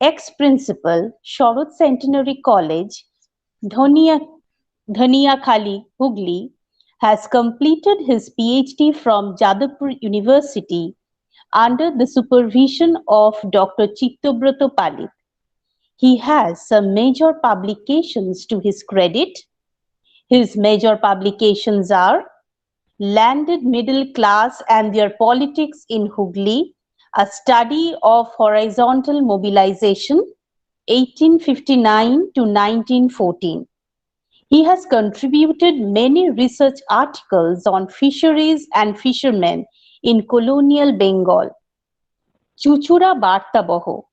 ex-principal, Sharad Centenary College, Dhania, Dhaniakhali, Hooghly, has completed his PhD from Jadavpur University under the supervision of Dr. Chittabrata Palit. He has some major publications to his credit. His major publications are Landed Middle Class and Their Politics in Hooghly, a study of horizontal mobilization, 1859 to 1914. He has contributed many research articles on fisheries and fishermen in colonial Bengal. Chuchura Bartabaho,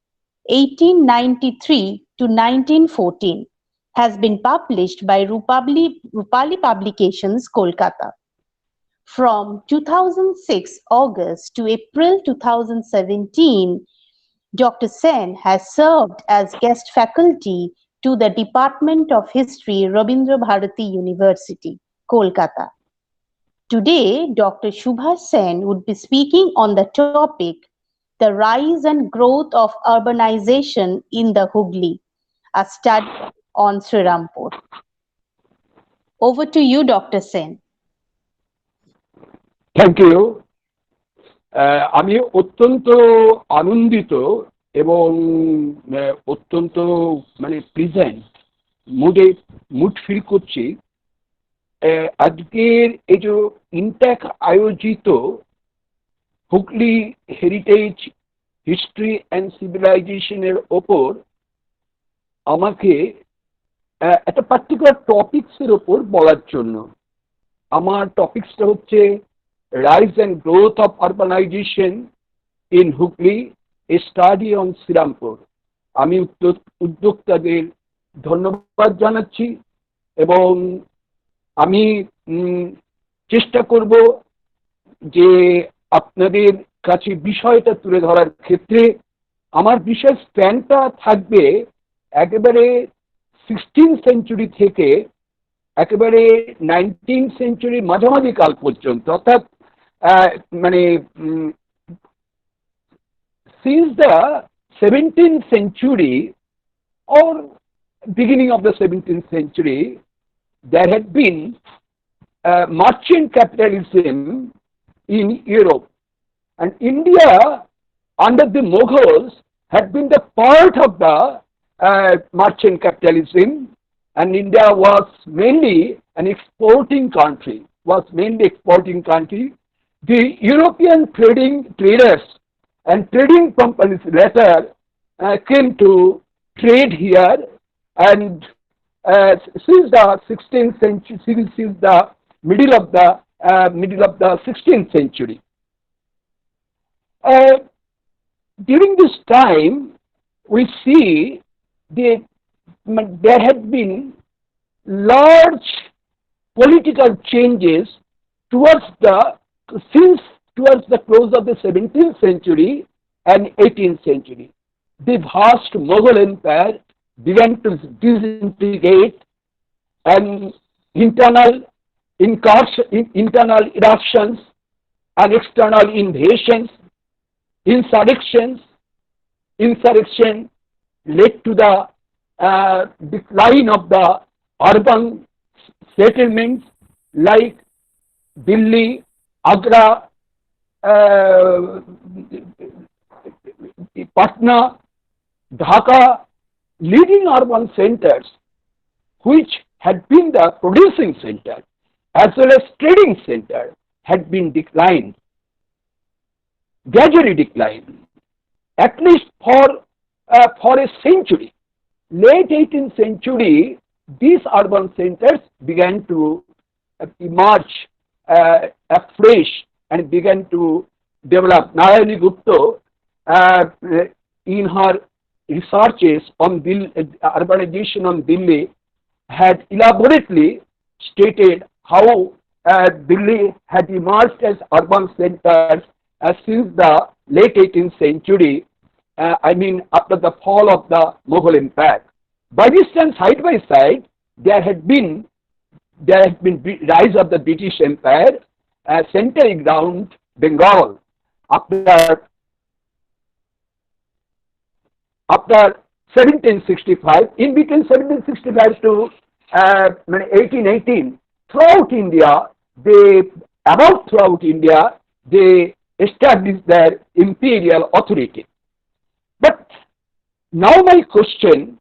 1893 to 1914, has been published by Rupali Publications, Kolkata. From 2006 August to April 2017, Dr. Sen has served as guest faculty to the Department of History, Rabindra Bharati University, Kolkata. Today, Dr. Subhash Sen would be speaking on the topic, The Rise and Growth of Urbanization in the Hooghly, a study on Srirampur. Over to you, Dr. Sen. Thank you. আমি অত্যন্ত আনন্দিত এবং অত্যন্ত present mood feel করছি। আজকের এই যে intact আয়োজিত হুগলি হেরিটেজ হিস্ট্রি অ্যান্ড সিভিলাইজেশনের ওপর আমাকে একটা পার্টিকুলার টপিক্সের ওপর বলার জন্য। আমার টপিক্সটা হচ্ছে Rise and Growth of Urbanization in Hooghly, a Study on Srirampur. আমি উদ্যোক্তাদের ধন্যবাদ জানাচ্ছি এবং আমি চেষ্টা করব যে আপনাদের কাছে বিষয়টা তুলে ধরার ক্ষেত্রে আমার বিশেষ স্প্যানটা থাকবে একেবারে 16th সেঞ্চুরি থেকে একেবারে 19th সেঞ্চুরির মাঝামাঝি কাল পর্যন্ত, অর্থাৎ since the 17th century or beginning of the 17th century, there had been merchant capitalism in Europe, and India under the Mughals had been the part of the merchant capitalism, and India was mainly an exporting country. The European traders and trading companies later came to trade here, and since the 16th century, since the middle of the 16th century. During this time, we see there had been large political changes towards the close of the 17th century and 18th century. The vast Mughal Empire began to disintegrate, and internal eruptions and external invasions, insurrection led to the decline of the urban settlements like Delhi, Agra, Patna, Dhaka, leading urban centers which had been the producing center as well as trading center had been gradually declined, at least for a century. Late 18th century, these urban centers began to emerge afresh and began to develop. Narayani Gupta, in her researches on urbanization on Delhi, had elaborately stated how Delhi had emerged as urban centers since the late 18th century, after the fall of the Mughal Empire. By this time, side by side, there had been rise of the British Empire centering around after 1765, in between 1765 to 1818, throughout India, throughout India, they established their imperial authority. But now my question,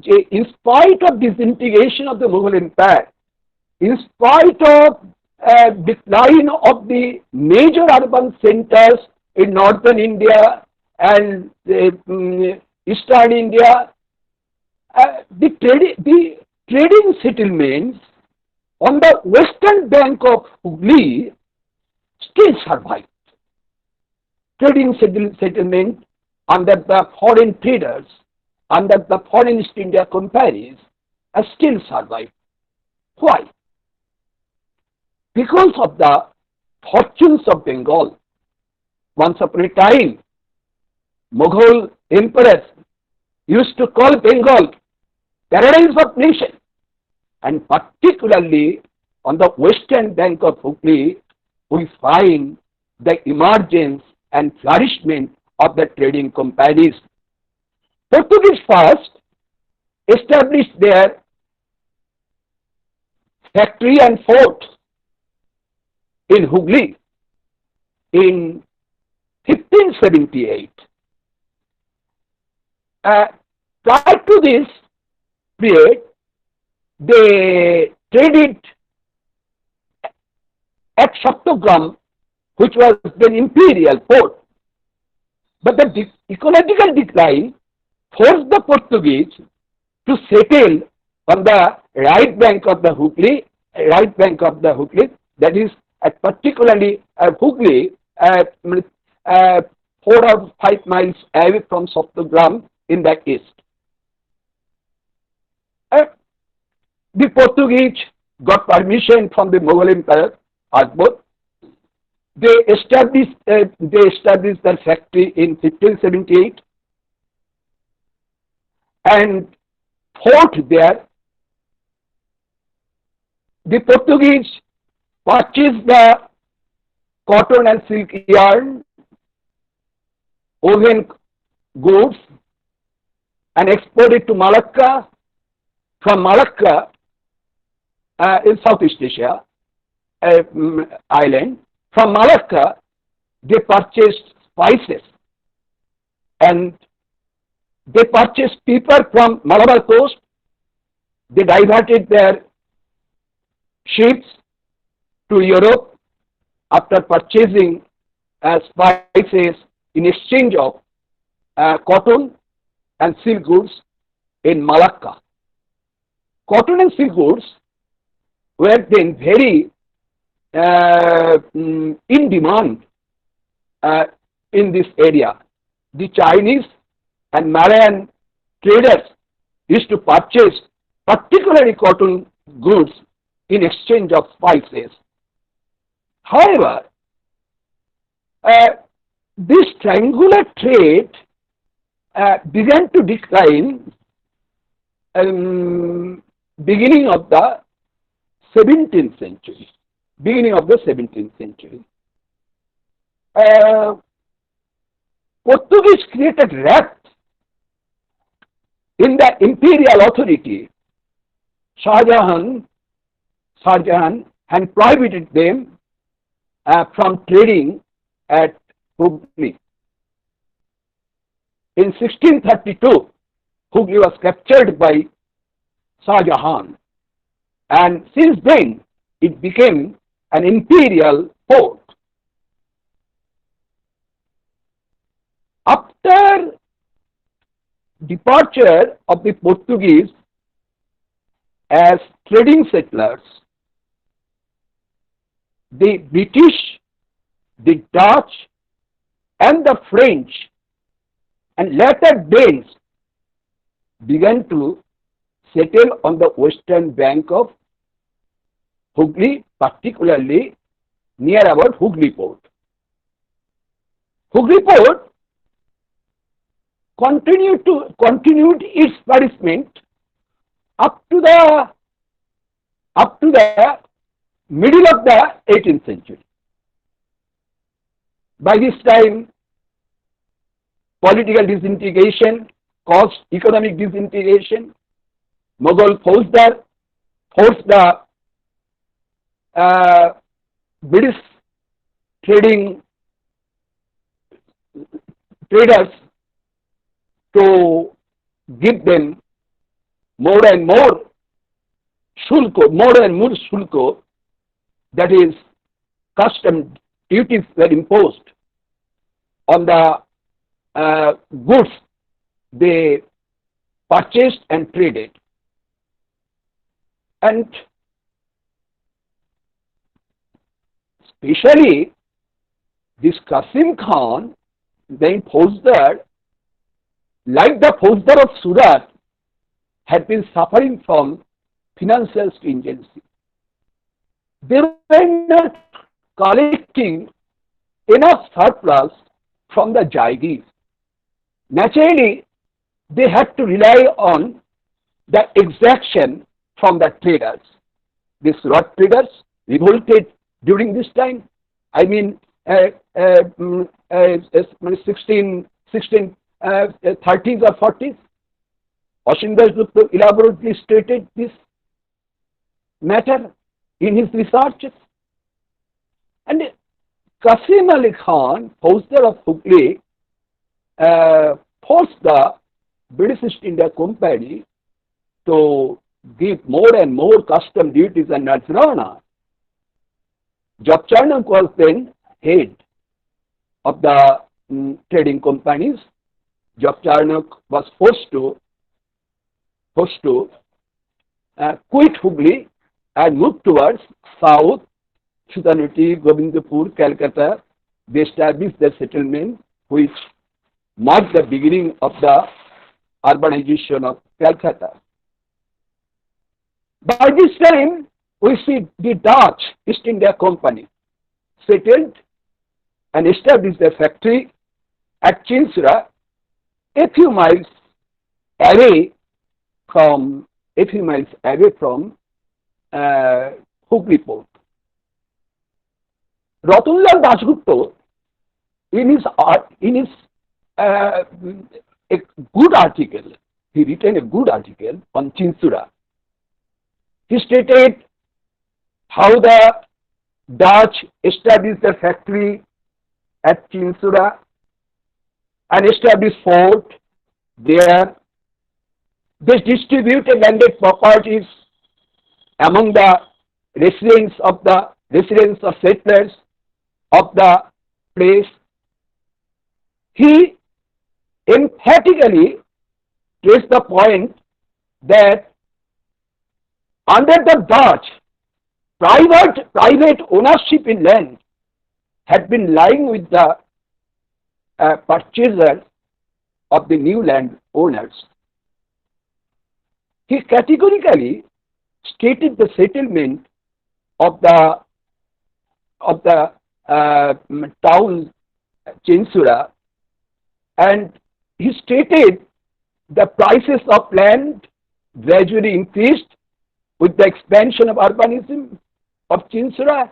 in spite of disintegration of the Mughal Empire, in spite of decline of the major urban centers in northern India and eastern India, the trading settlements on the western bank of Hooghly still survive. Trading settlement under the foreign traders, under the foreign East India companies, still survive. Why? Because of the fortunes of Bengal. Once upon a time, Mughal emperors used to call Bengal paradise of nation, and particularly on the western bank of Hooghly, we find the emergence and flourishment of the trading companies. Portuguese first established their factory and fort in Hooghly in 1578. Prior to this period, they traded at Chattogram, which was then imperial port. But the ecological decline forced the Portuguese to settle on the right bank of the Hooghly, that is particularly Hooghly, 4 or 5 miles away from Chattogram in the east. The Portuguese got permission from the Mughal Emperor Akbar. They established their factory in 1578 and fought there. The Portuguese purchased the cotton and silk yarn, woven goods, and exported to Malacca. From Malacca, in Southeast Asia, island, from Malacca, they purchased spices and they purchased pepper from Malabar coast. They diverted their ships to Europe after purchasing spices in exchange of cotton and silk goods in Malacca. Cotton and silk goods were then very in demand in this area. The Chinese and Malayan traders used to purchase particularly cotton goods in exchange of spices. However, this triangular trade began to decline beginning of the 17th century. Portuguese created raft in the imperial authority. Shah Jahan had prohibited them from trading at Hooghly. In 1632, Hooghly was captured by Shah Jahan, and since then it became an imperial port. After departure of the Portuguese as trading settlers, the British, the Dutch, and the French, and later Danes began to settle on the western bank of Hooghly, particularly near about Hooghly port. Hooghly port continued its flourishment up to the middle of the 18th century. By this time, political disintegration caused economic disintegration. Mughal forced the British trading traders to give them more and more shulko, that is, custom duties were imposed on the goods they purchased and traded. And especially this Qasim Khan, then Faujdar, like the Faujdar of Surat, had been suffering from financial stringency. They were not collecting enough surplus from the Jaigis. Naturally, they had to rely on the exaction from the traders. The Surat traders revolted during this time. I mean, 1630s or 40s. Ashim Das Gupta elaborately stated this matter in his researches. And Qasim Ali Khan, Faujdar of Hooghly, forced the British East India Company to give more and more custom duties and Nazrana. Job Charnock was then head of the trading companies. Job Charnock was forced to quit Hooghly and move towards south, Sutanuti, Govindpur, Calcutta. They established the settlement which marked the beginning of the urbanization of Calcutta. By this time, we see the Dutch East India Company settled and established a factory at Chinsura, a few miles away from Hooghly port. Ratanlal Dasgupta, in his a good article, he written a good article on Chinsura. He stated how the Dutch established a factory at Chinsura and established fort there. They distributed landed properties among the residents of settlers of the place. He emphatically stressed the point that under the Dutch, private ownership in land had been lying with the purchasers of the new land owners. He categorically stated the settlement of the town Chinsura, and he stated the prices of land gradually increased with the expansion of urbanism of Chinsura,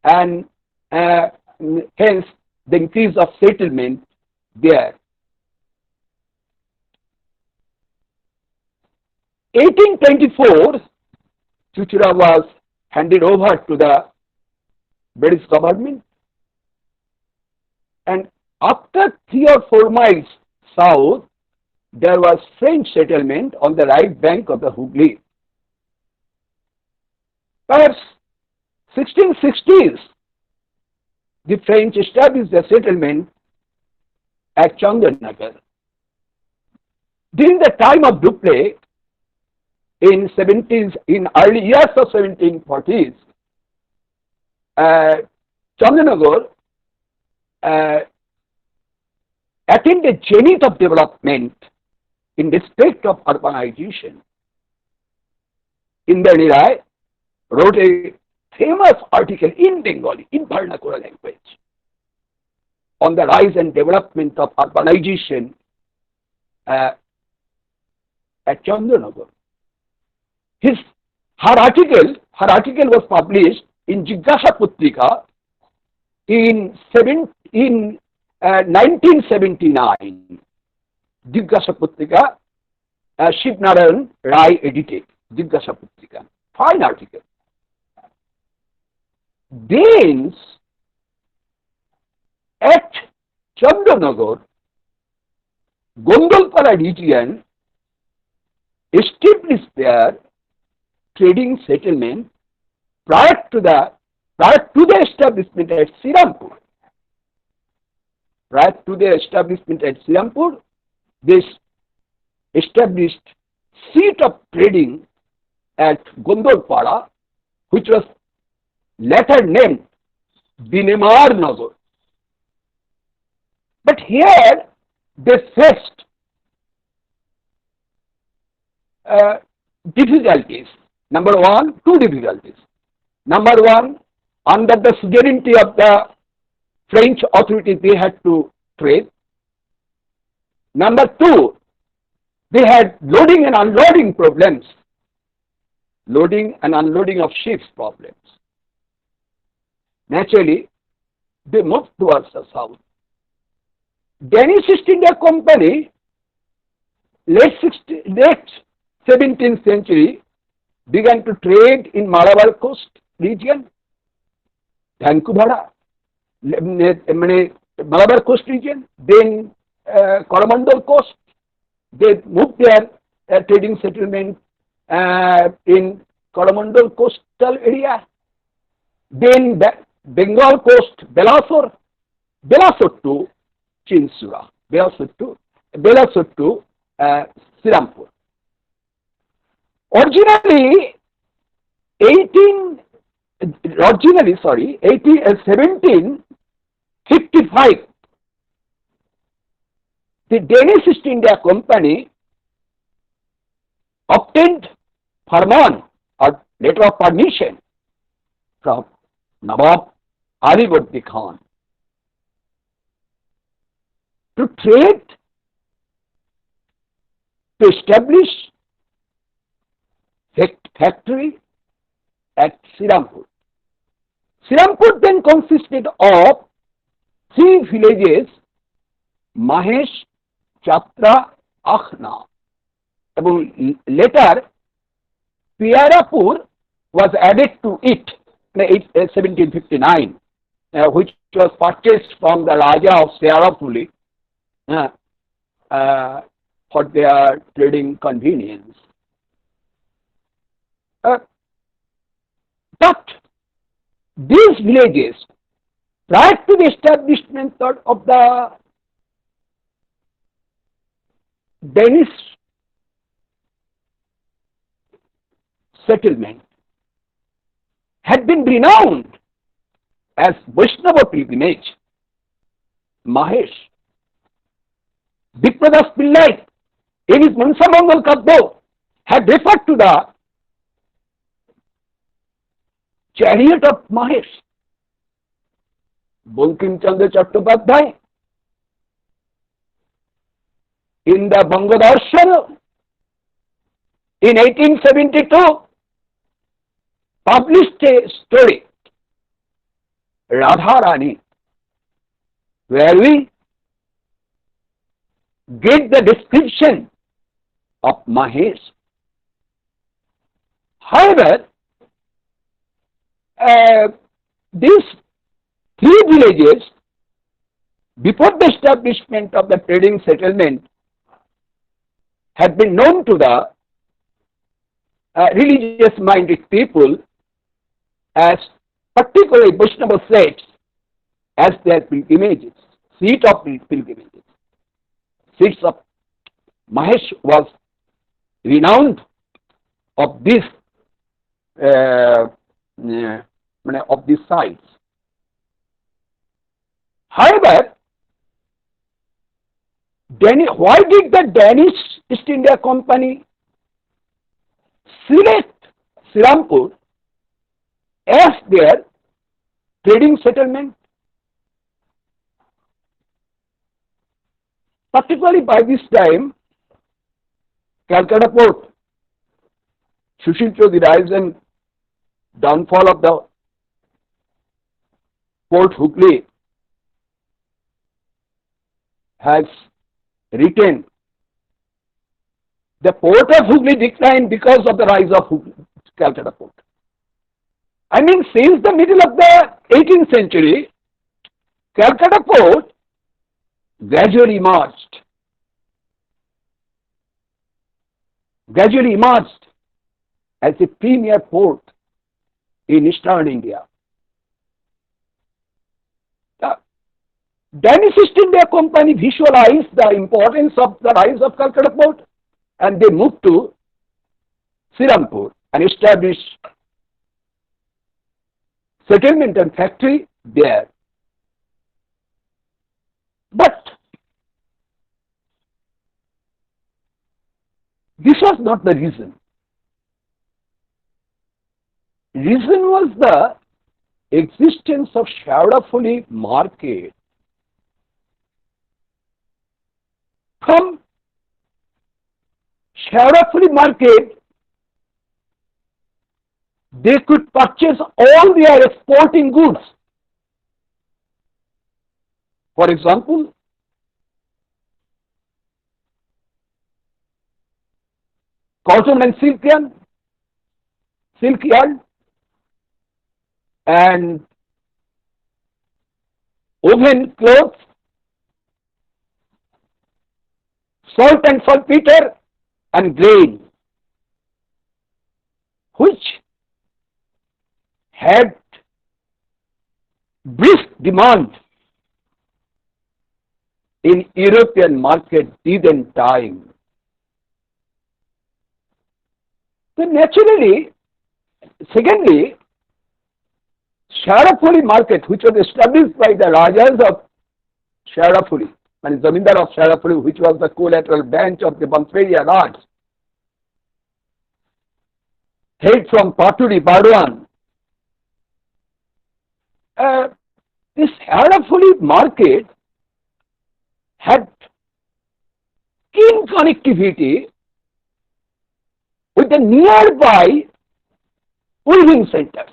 and hence the increase of settlement there. 1824, Chuchura was handed over to the British government, and after 3 or 4 miles south, there was French settlement on the right bank of the Hooghly. Perhaps 1660s, the French established a settlement at Chandanagar. During the time of Dupleix, in early years of 1740s, Chandanagar attained a zenith of development in respect of urbanization. Indra Rai wrote a famous article in Bengali, in vernacular language, on the rise and development of urbanization at Chandanagar. Her article was published in Jigyasa Putrika in 1979. Jigyasa Putrika, Shiv Narayan Rai edited, Jigyasa Putrika. Fine article. Then, at Chandanagar, Gondolpara region established their trading settlement prior to the establishment at Sirampur. Prior to the establishment at Sirampur, they established seat of trading at Gondolpara, which was later named Binemar Nagar. But here they faced difficulties. Two difficulties. Number one, under the sovereignty of the French authorities, they had to trade. Number two, they had loading and unloading problems. Loading and unloading of ships problems. Naturally, they moved towards the south. Danish East India Company, late 17th century, began to trade in Malabar coast region, Vancouver, Malabar coast region, then Coromandel coast. They moved their trading settlement in Coromandel coastal area. Then Bengal coast, Belasur to Chinsura, Belasur to Sirampur. Originally, 1755, the Danish East India Company obtained Farman, or letter of permission, from Nawab Alivardi Khan to trade, to establish factory at Sirampur. Sirampur then consisted of 3 villages, Mahesh, Chatra, Akhna. Later, Piarapur was added to it in 1759, which was purchased from the Raja of Serapuli for their trading convenience. But these villages, prior to the establishment of the Danish settlement, had been renowned as Vaishnava pilgrimage. Mahesh, Vipradas Pillai, in his Mansamangal Kaddo, had referred to the chariot of Mahesh. Bankim Chandra Chattopadhyay, in the Bangadarshan in 1872, published a story, Radharani, where we get the description of Mahesh. However, these 3 villages, before the establishment of the trading settlement, had been known to the religious-minded people as, particularly Vaishnava sects, as their pilgrimages, seat of pilgrimages. Seats of Mahesh was renowned of this of these sites. However, why did the Danish East India Company select Sirampur as their trading settlement? Particularly by this time, Calcutta port, Sushil Chaudhary rise and downfall of the Port Hooghly has written The port of Hooghly declined because of the rise of Calcutta port. I mean, since the middle of the 18th century, Calcutta port gradually emerged as a premier port in eastern India. The Danish East India Company visualized the importance of the rise of Calcutta port, and they moved to Sirampur and established settlement and factory there. But this was not the reason. Reason was the existence of Shavdafuli market. From Shavdafuli market, they could purchase all their exporting goods. For example, cotton and silk yarn, and woven clothes, salt and saltpeter, and grain, which had brisk demand in European market in time. So naturally, secondly, Shavdafuli market, which was established by the Rajas of Shavdafuli, and Zamindar of Shavdafuli, which was the collateral branch of the Banswariya Raj, head from Paturi, Bardwan. This Shavdafuli market had keen connectivity with the nearby weaving centers.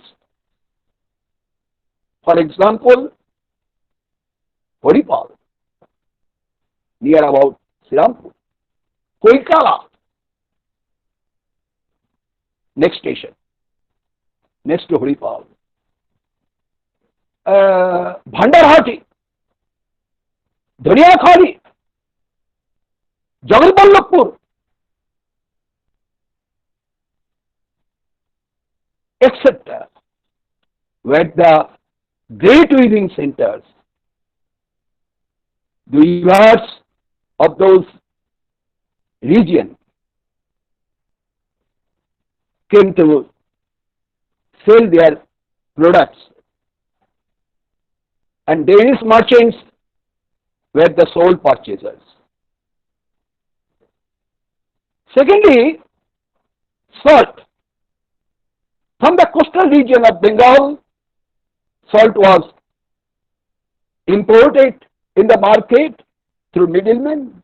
For example, Horipal, near about Sirampur, Koikala, next station, next to Horipal, Bhandarhati, Dhaniyakhali, Jagalballabhpur, etc., where the great weaving centers, the weavers of those regions came to sell their products, and Danish merchants were the sole purchasers. Secondly, salt. From the coastal region of Bengal, salt was imported in the market through middlemen.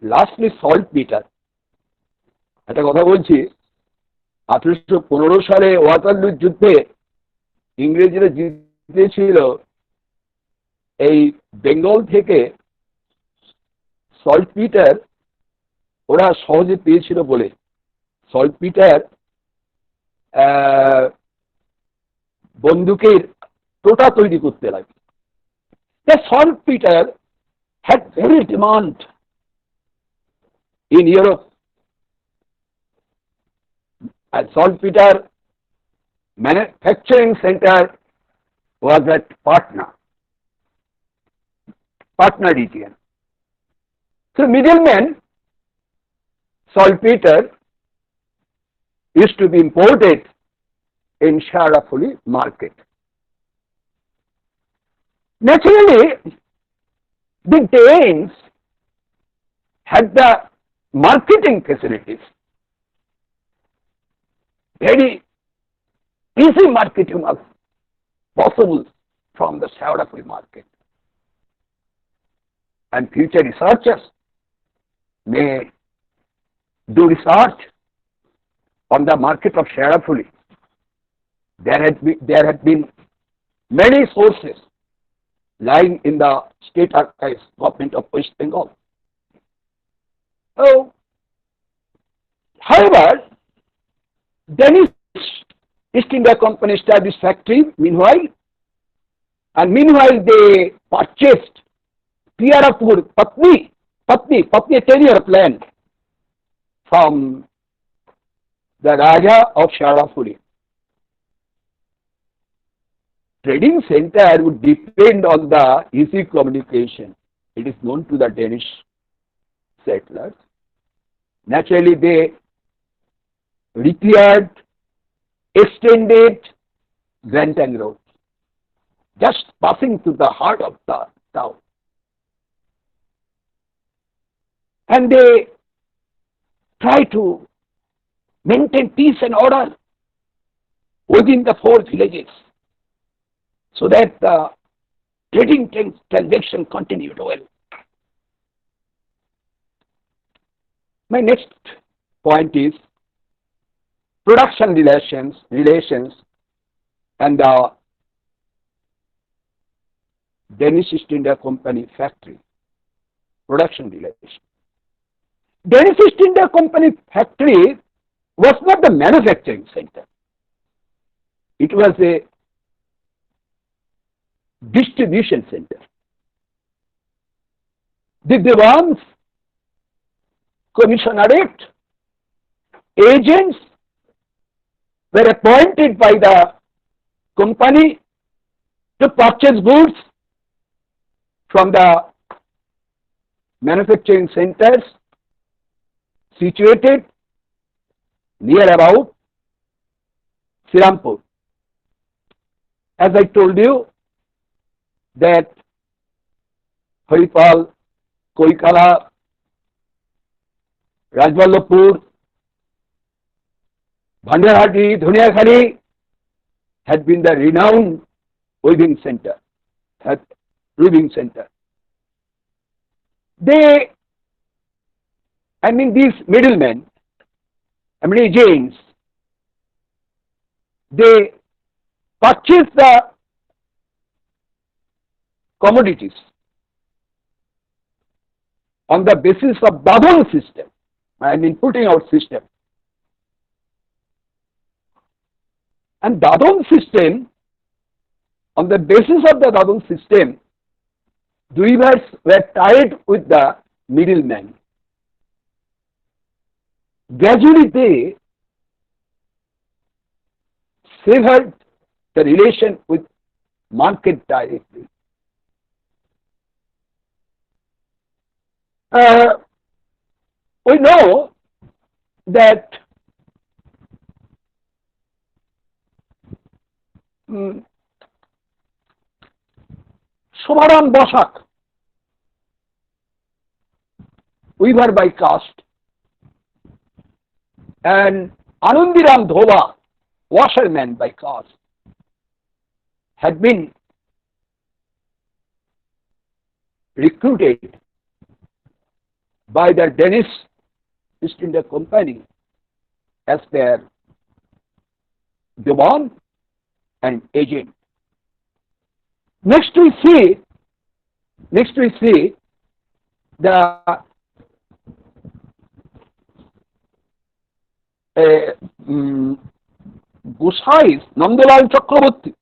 Lastly, saltpeter. একটা কথা বলছি, 1815 সালে Waterloo যুদ্ধে ইংরেজরা জিতেছিল এই বেঙ্গল থেকে saltpetre ওরা সহজে পেয়েছিল বলে। সল্টপিটার বন্দুকের টোটা তৈরি করতে লাগে। The saltpeter had very demand in Europe, and saltpeter manufacturing center was at Patna region. So middlemen, saltpeter used to be imported in Shavdafuli market. Naturally, the Danes had the marketing facilities. Very easy marketing was possible from the Shavdafuli market. And future researchers may do research on the market of Shavdafuli. There had been many sources lying in the state archives, government of West Bengal. Oh, however, Danish East India Company established factory meanwhile, and meanwhile they purchased Pierapur, Patni, a 10-year land from the Raja of Sharapuri. Trading center would depend on the easy communication. It is known to the Danish settlers. Naturally, they repaired, extended Grantang Road, just passing through the heart of the town. And they try to maintain peace and order within the 4 villages so that the trading transaction continued well. My next point is production relations and the Danish East India Company factory. Production relations. Danish East India Company factory was not the manufacturing center. It was a distribution center. The Devan's commissionerate agents were appointed by the company to purchase goods from the manufacturing centers situated near about Sirampur. As I told you that Haripal, Koikala, Rajvallabhpur, Bhandarhati, Dhuniakhali had been the renowned weaving center. These middlemen, agents, they purchase the commodities on the basis of Dadon system, putting out system. And Dadon system, on the basis of the Dadon system, the weavers were tied with the middlemen. Gradually they severed the relation with market directly. We know that Shobharam Bosak, weaver by caste, and Anandiram Dhova, washerman by caste, had been recruited by the Danish East India Company as their Dewan and agent. Next we see the Gosais, Nandalal Chakraborty,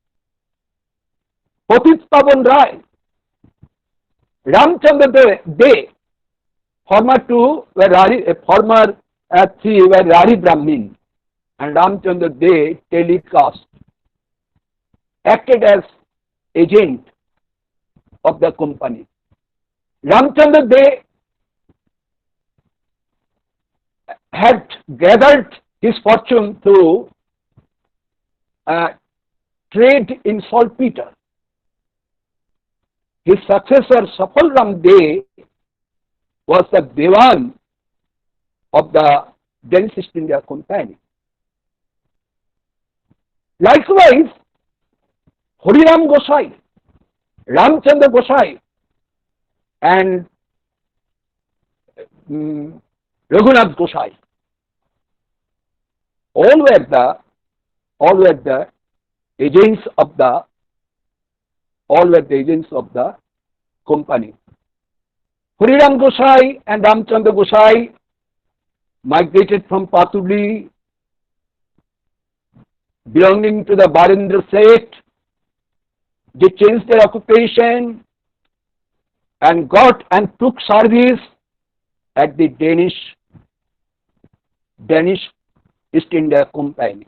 Patit Pavan Rai, Ramchandra De, former two were three were Rari Brahmin, and Ramchandra De telecast, acted as agent of the company. Ramchandra De had gathered his fortune through trade in saltpeter. His successor, Safal Ram De, was the Dewan of the Danish East India Company. Likewise, Hariram Gosai, Ramchandra Gosai, and Raghunath Gosai, all were the agents of the company. Hariram Gosai and Ramchandra Gosai migrated from Patuli, belonging to the Barendra sect. They changed their occupation and got and took service at the Danish East India Company.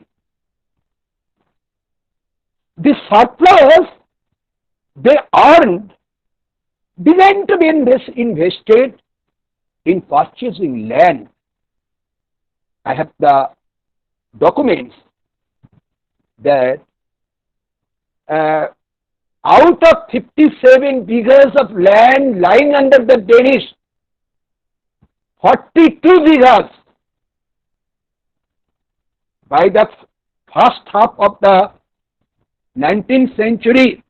The surplus they earned began to be invested in purchasing land. I have the documents that out of 57 acres of land lying under the Danish, 42 acres by the first half of the 19th century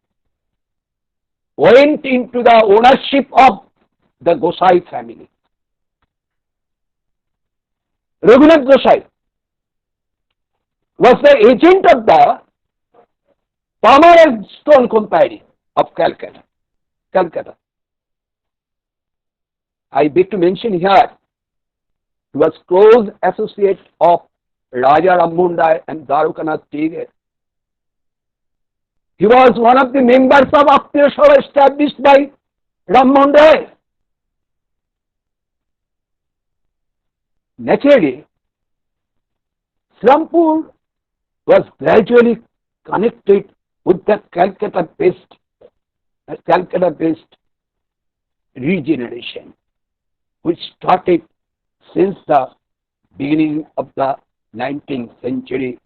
went into the ownership of the Gosai family. Raghunath Gosai was the agent of the Palmer Stone Company of Calcutta. I beg to mention here, he was close associate of Raja Rammohun Rai and Dwarkanath Tiger. He was one of the members of Aptiya Sabha established by Rammohun Rai. Naturally, Sirampur was gradually connected with the Calcutta-based regeneration, which started since the beginning of the 19th century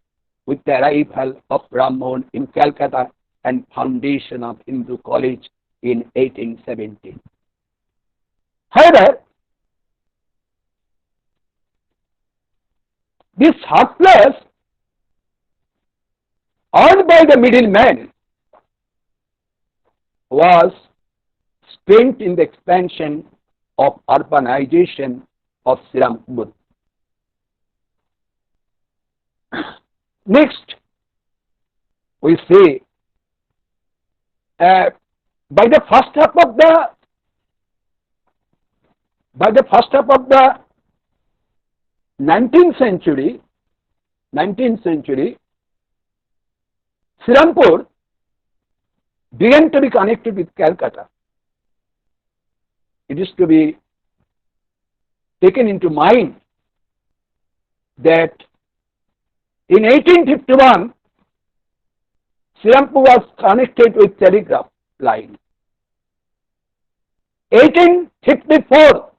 with the arrival of Rammohun in Calcutta and foundation of Hindu College in 1817. However, this surplus earned by the middleman was spent in the expansion of urbanization of Sirampur. Next, we see by the first half of the 19th century, Sirampur began to be connected with Calcutta. It is to be taken into mind that in 1851, Sirampur was connected with telegraph line. 1854,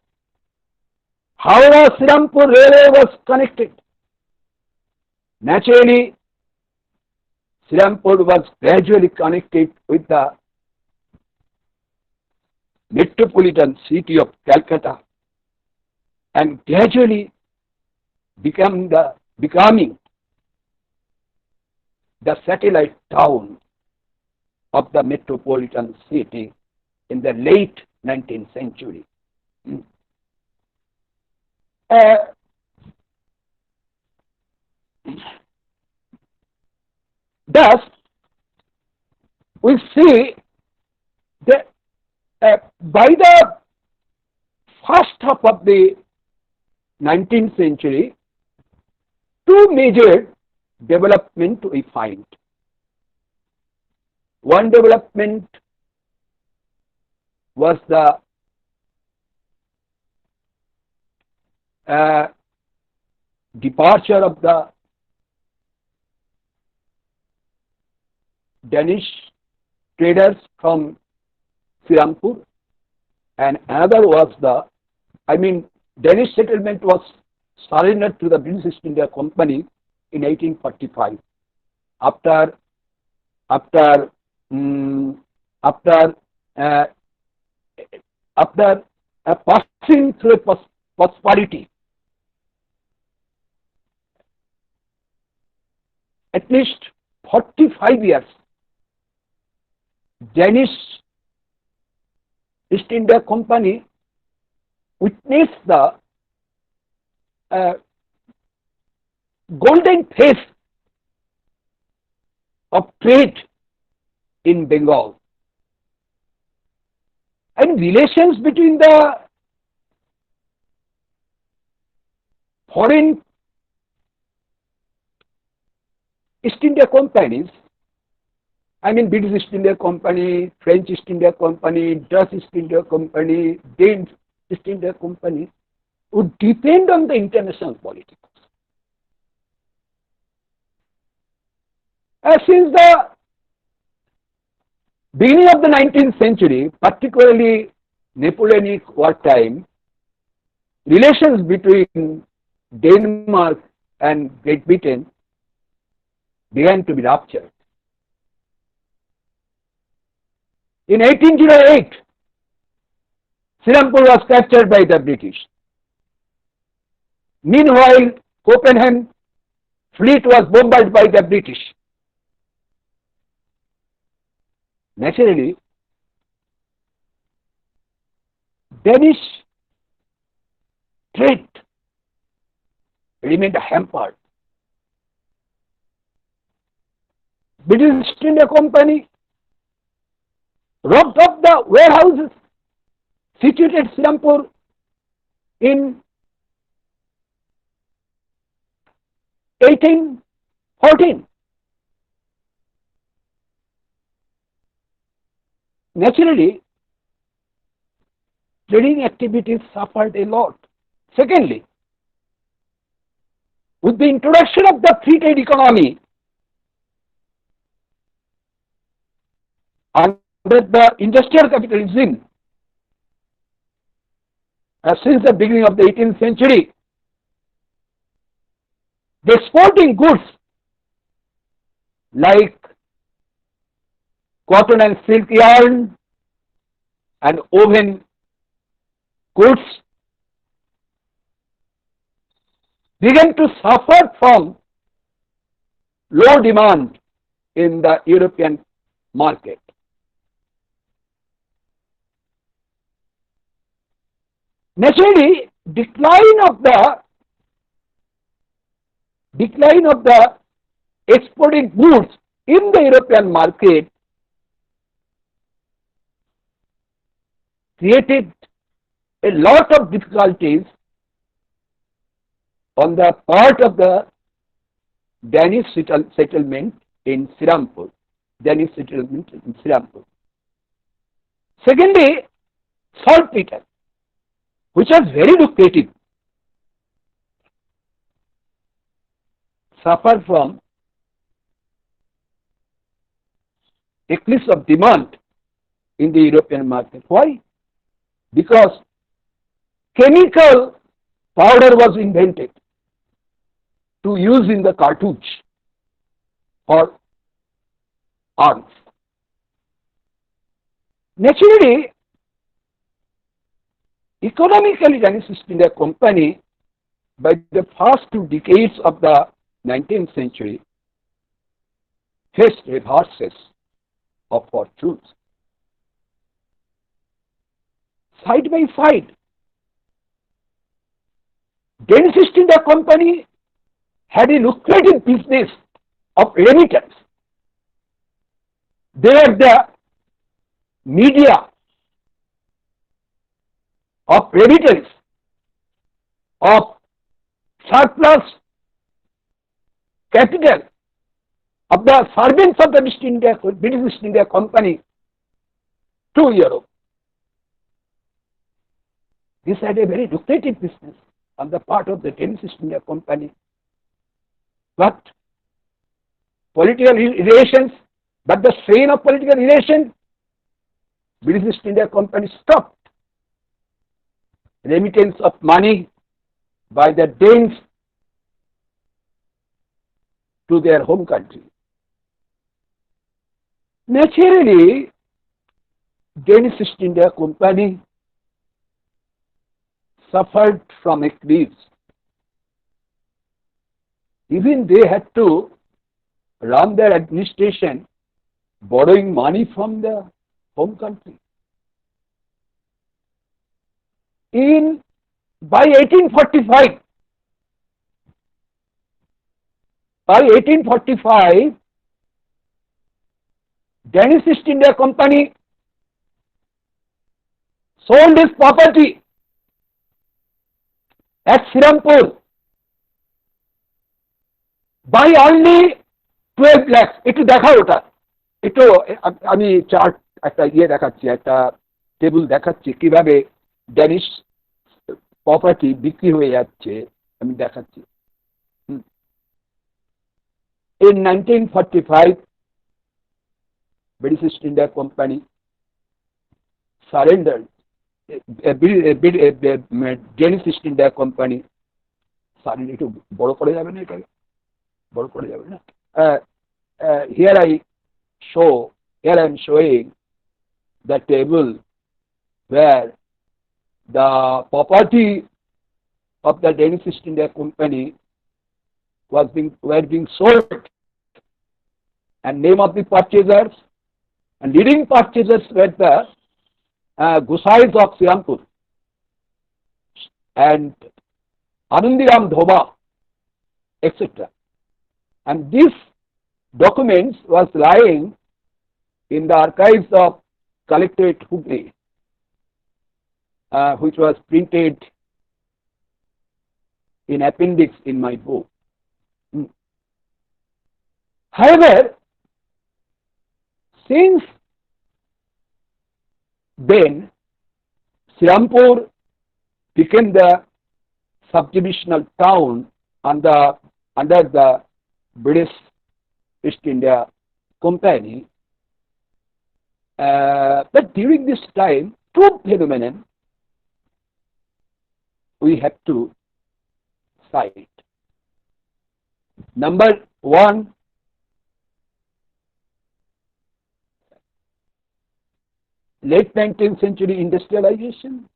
Howrah-Sirampur railway was connected. Naturally, Sirampur was gradually connected with the metropolitan city of Calcutta and gradually becoming the satellite town of the metropolitan city in the late 19th century. Thus, we see that by the first half of the 19th century, two major developments we find. One development was the departure of the Danish traders from Sirampur, and another was Danish settlement was surrendered to the British East India Company in 1845 after passing through a prosperity. At least 45 years, Danish East India Company witnessed the golden phase of trade in Bengal, and relations between the foreign East India companies, I mean British East India Company, French East India Company, Dutch East India Company, Danish East India Company, would depend on the international politics. Since the beginning of the 19th century, particularly Napoleonic wartime, relations between Denmark and Great Britain began to be ruptured. In 1808, Sirampur was captured by the British. Meanwhile, Copenhagen fleet was bombarded by the British. Naturally, Danish trade remained hampered. British East India Company robbed up the warehouses situated Sirampur in 1814. Naturally, trading activities suffered a lot. Secondly, with the introduction of the free trade economy under the industrial capitalism, since the beginning of the 18th century, the exporting goods like cotton and silk yarn and woven goods began to suffer from low demand in the European market. Naturally, decline of the exporting goods in the European market created a lot of difficulties on the part of the Danish settlement in Sirampur. Secondly, saltpeter, which was very lucrative, suffered from eclipse of demand in the European market. Why? Because chemical powder was invented to use in the cartouche or arms. Naturally, economically, Danish East India Company, by the first 2 decades of the 19th century, faced reverses of fortunes. Side by side, Danish East India Company had a lucrative business of remittance. They were the media of remittance of surplus capital of the servants of the British East India Company to Europe. This had a very lucrative business on the part of the Danish East India Company. But political relations, but the strain of political relations, British East India Company stopped remittance of money by the Danes to their home country. Naturally, Danish East India Company suffered from eclipse. Even they had to run their administration borrowing money from the home country. By 1845, Danish East India Company sold its property at Sirampur by only 12 lakhs. একটু দেখাও ওটা, একটু আমি chart একটা দেখাচ্ছি, একটা table দেখাচ্ছি কিভাবে ড্যানিশ প্রপার্টি বিক্রি হয়ে যাচ্ছে, আমি দেখাচ্ছি। In 1945, British East India Company surrendered. Danish East India Company surrendered. একটু বড় করে যাবে না, এটা বড় করে যাবে না। Here I am showing the table where the property of the Danish East India Company were being sold, and name of the purchasers and leading purchasers were the Gosais of Sirampur and Anandiram Dhoba, etc. And this documents was lying in the archives of Collectorate Hooghly, which was printed in appendix in my book. However, since then, Sirampur became the subdivisional town under the British East India Company. But during this time, two phenomena we have to cite. Number one, late 19th century industrialization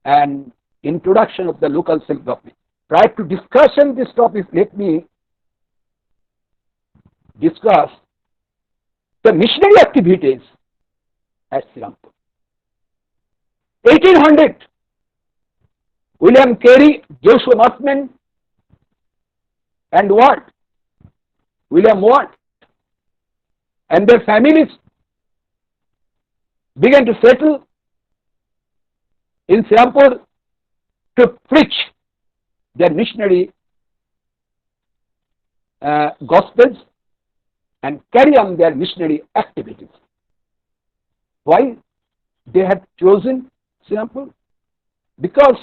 and introduction of the local self-government. Prior to discussion this topic, let me discuss the missionary activities at Sirampur. 1800, William Carey, Joshua Northman, and William Ward, and their families began to settle in Sirampur to preach their missionary gospels and carry on their missionary activities. Why they had chosen Sirampur? Because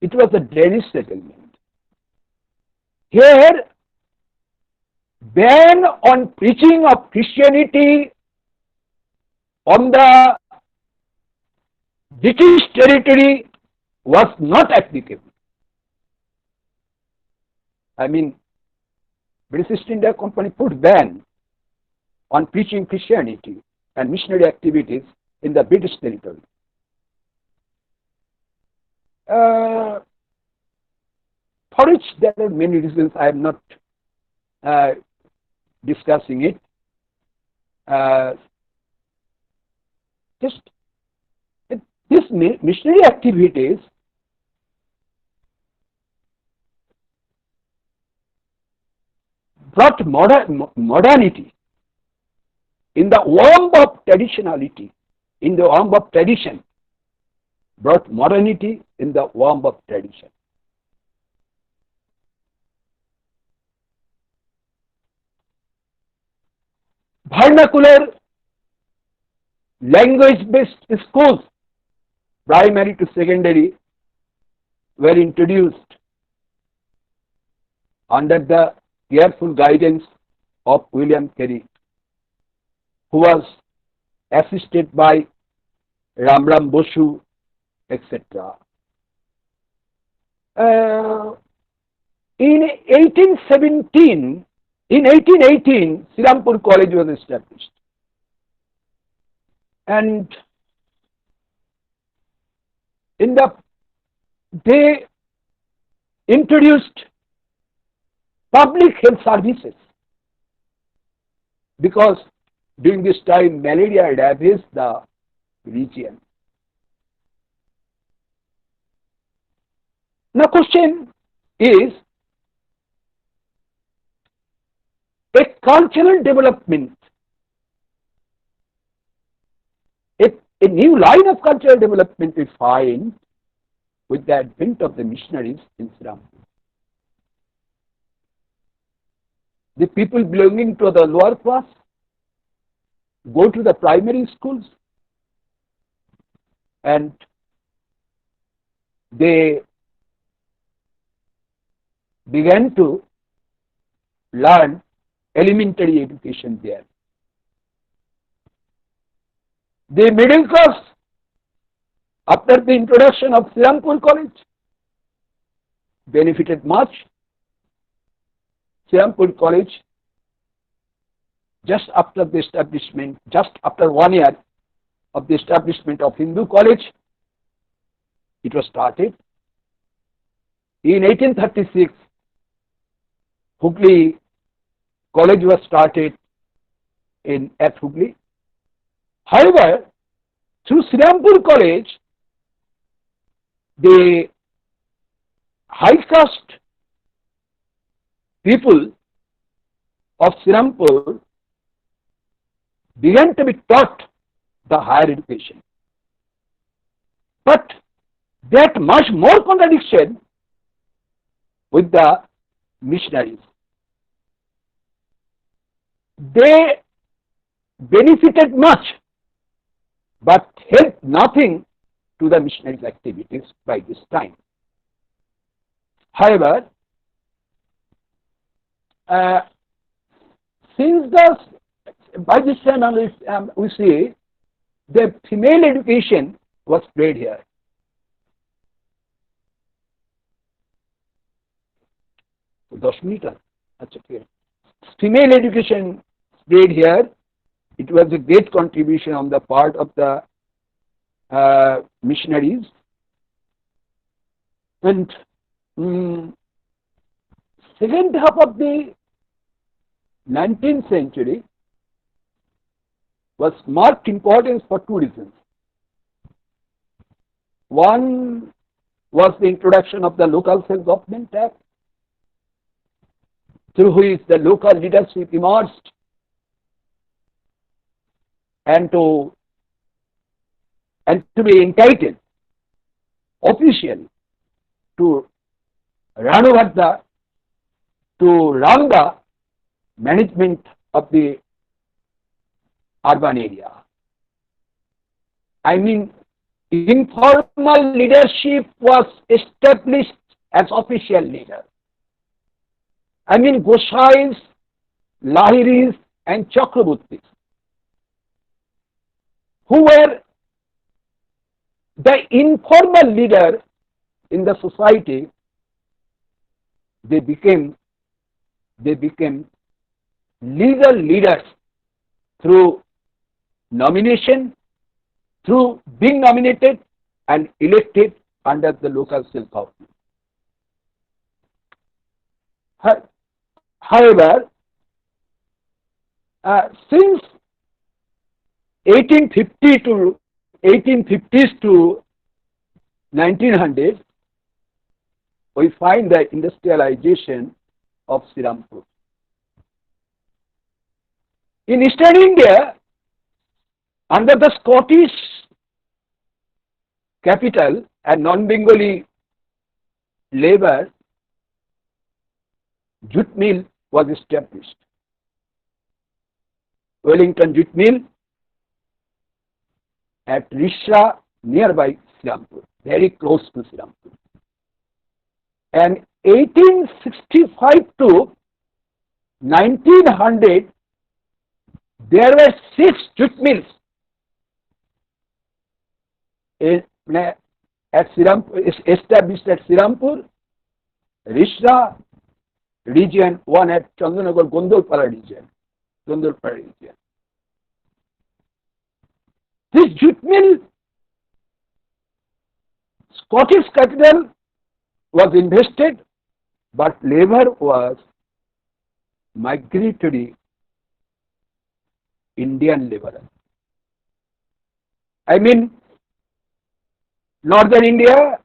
it was a Danish settlement. Here, ban on preaching of Christianity on the British territory was not applicable. I mean, British East India Company put ban on preaching Christianity and missionary activities in the British territory. For which there are many reasons. I am not discussing it. These missionary activities brought modernity in the warmth of traditionality, in the warmth of tradition, brought modernity in the warmth of tradition. Vernacular language-based schools, primary to secondary, were introduced under the careful guidance of William Carey, who was assisted by Ramram Bosu, etc. In 1818, Sirampur College was established, and they introduced public health services, because during this time malaria ravaged the region. Now question is, a cultural development, a new line of cultural development we find with the advent of the missionaries in Sirampur. the people belonging to the lower class go to the primary schools and they began to learn elementary education there. The middle class, after the introduction of Srirampur College, benefited much. Srirampur College, just after 1 year of the establishment of Hindu College, it was started. In 1836, Hooghly College was started at Hooghly. However, through Srirampur College, the high caste people of Srirampur began to be taught the higher education. But that much more contradiction with the missionaries. They benefited much, but helped nothing to the missionaries' activities by this time. However, by this time we see the female education was spread here. Female education spread here. It was a great contribution on the part of the missionaries. And second half of the 19th century was marked importance for two reasons. One was the introduction of the Local Self-Government Act, through which the local leadership emerged and to be entitled officially to run the management of the urban area. I mean, informal leadership was established as official leader. I mean, Gosais, Lahiris, and Chakrabortis, who were the informal leader in the society, they became legal leaders through nomination, through being nominated and elected under the local self-government. However, since 1850s to 1900, we find the industrialization of Srirampur. In Eastern India, under the Scottish capital and non-Bengali labor, jute mill was established. Wellington Jute Mill at Risra, nearby Srirampur, very close to Srirampur. And 1865 to 1900, there were 6 jute mills established at Srirampur, Risra region, one at Chandanagar, Gondolpara region. This jute mill, Scottish capital was invested, but labor was migratory Indian laborer. I mean, northern India,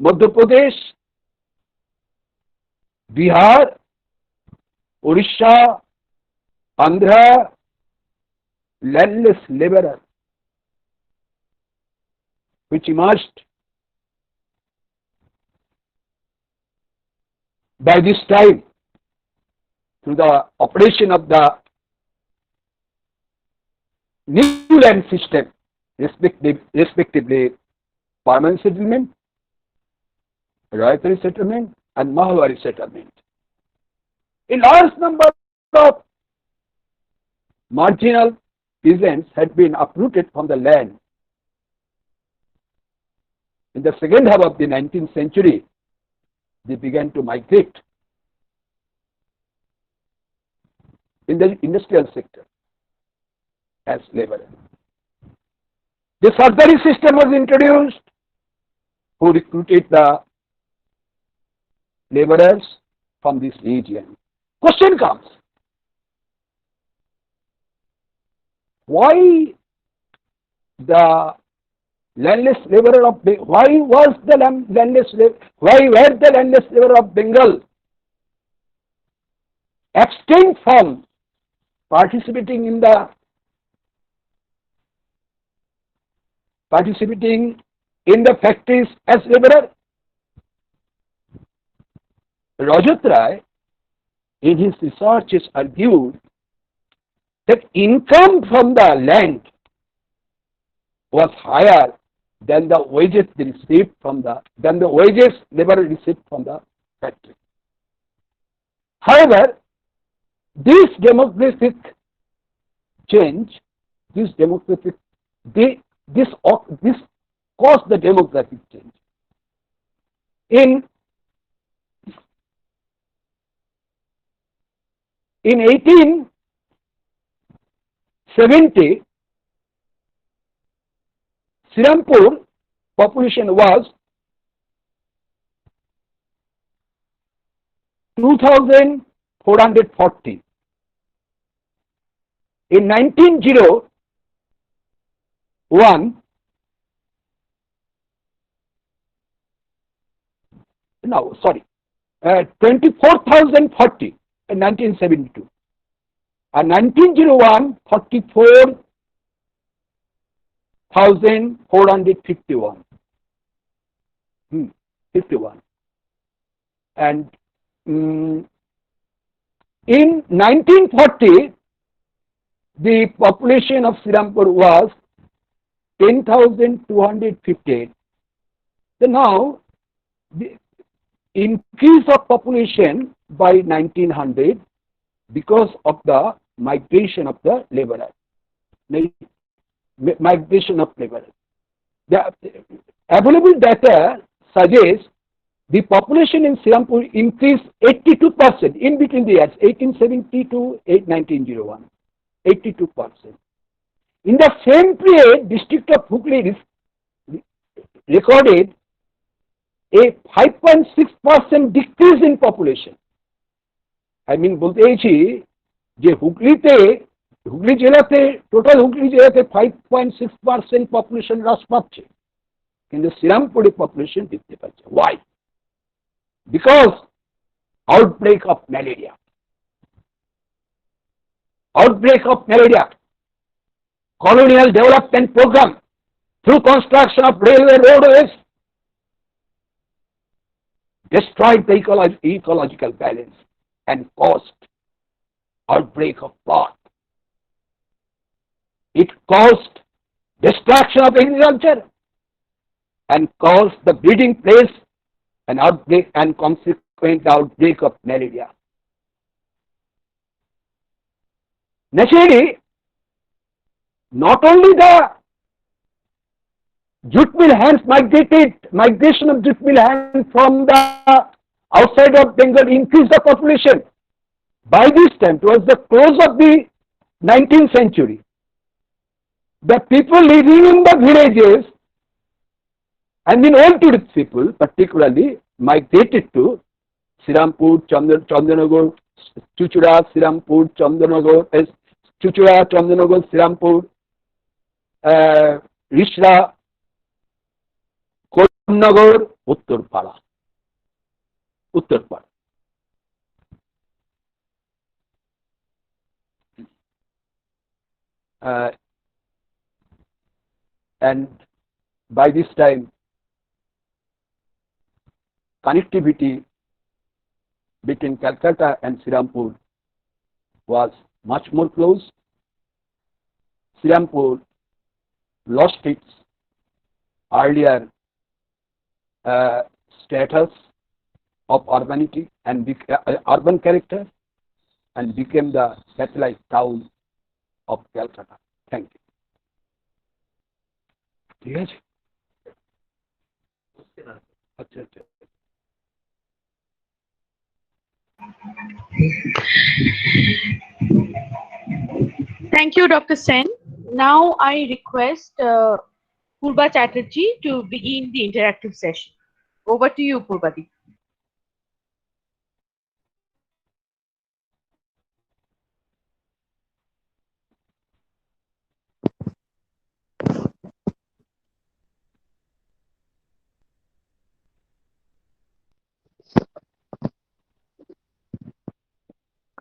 Madhya Pradesh, Bihar, Orissa, Andhra, landless laborer, which emerged. By this time, through the operation of the new land system, respectively permanent settlement, Rayatari settlement, and Mahalwari settlement, a large number of marginal peasants had been uprooted from the land. In the second half of the 19th century, they began to migrate in the industrial sector as laborers. The Sardari system was introduced, who recruited the laborers from this region. Question comes, why the landless laborer of why were the landless laborer of Bengal abstained from participating in the factories as laborer? Rajat Rai, in his researches, argued that income from the land was higher than the wages they received from the labor received from the factory. However, this demographic change, this caused the demographic change. In 1870, Sirampur population was 2,440. In 1901, 24,040 in 1972. And 1901, 44,451. 51. And in 1940, the population of Sirampur was 10,258. So now, the increase of population by 1900 because of the migration of the laborers. Migration of laborers. The available data suggests the population in Sirampur increased 82% in between the years 1870 to 1901. 82%. In the same period, district of Hooghly recorded a 5.6% decrease in population. I mean, বলতে চাইছি যে হুগলি জেলাতে total Hooghly জেলাতে 5.6% population হ্রাস পাচ্ছে, কিন্তু শ্রীরামপুরে population বৃদ্ধি পাচ্ছে। Why? Because outbreak of malaria. Outbreak of malaria. Colonial development program through construction of railway roadways destroyed the ecological balance and caused outbreak of flood. It caused destruction of agriculture and caused the breeding place and outbreak and consequent outbreak of malaria. Naturally, not only the jute mill hands migration of jute mill hands from the outside of Bengal increased the population. By this time, towards the close of the 19th century, the people living in the villages and the old tourist people particularly migrated to Sirampur, Chandanagar, Chuchura, Sirampur, Chandanagar, Chuchura, Chandanagar, Sirampur, Rishra, Kodamnagar, Uttarpara. And by this time, connectivity between Calcutta and Srirampur was much more close. Srirampur lost its earlier status of urbanity and urban character and became the satellite town of Calcutta. Thank you. ঠিক আছে? আচ্ছা আচ্ছা। Thank you, Dr. Sen. Now I request Purba Chatterjee to begin the interactive session. Over to you, Purbadi.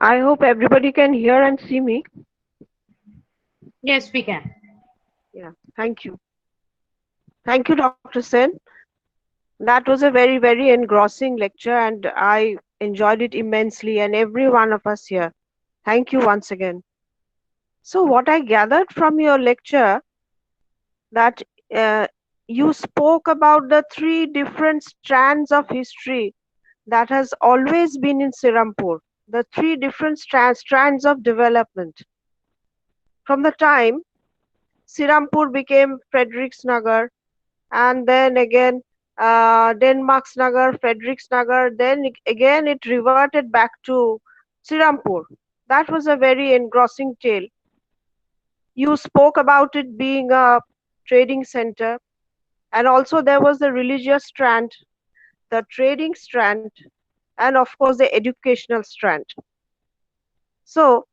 I hope everybody can hear and see me. Yes, we can. Yeah, thank you. Thank you, Dr. Sen. That was a very, very engrossing lecture, and I enjoyed it immensely, and every one of us here. Thank you once again. So, what I gathered from your lecture that you spoke about the three different strands of history that has always been in Srirampur, the three different strands of development. From the time Srirampur became Frederiksnagar, and then again Denmarksnagar, Frederiksnagar, then again it reverted back to Srirampur. That was a very engrossing tale. You spoke about it being a trading center, and also there was the religious strand, the trading strand, and of course the educational strand. So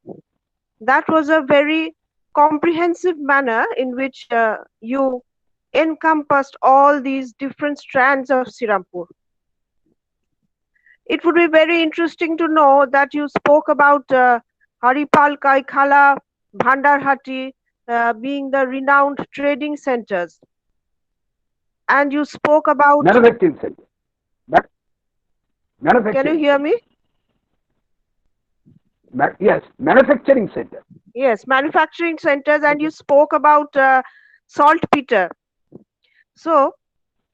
that was a very comprehensive manner in which you encompassed all these different strands of Srirampur. It would be very interesting to know that you spoke about Haripal, Kaikhala, Bhandarhati being the renowned trading centers. And you spoke about... Manufacturing center. Manufacturing. Can you hear me? Yes, manufacturing center. Yes, manufacturing centers, and you spoke about saltpeter. So,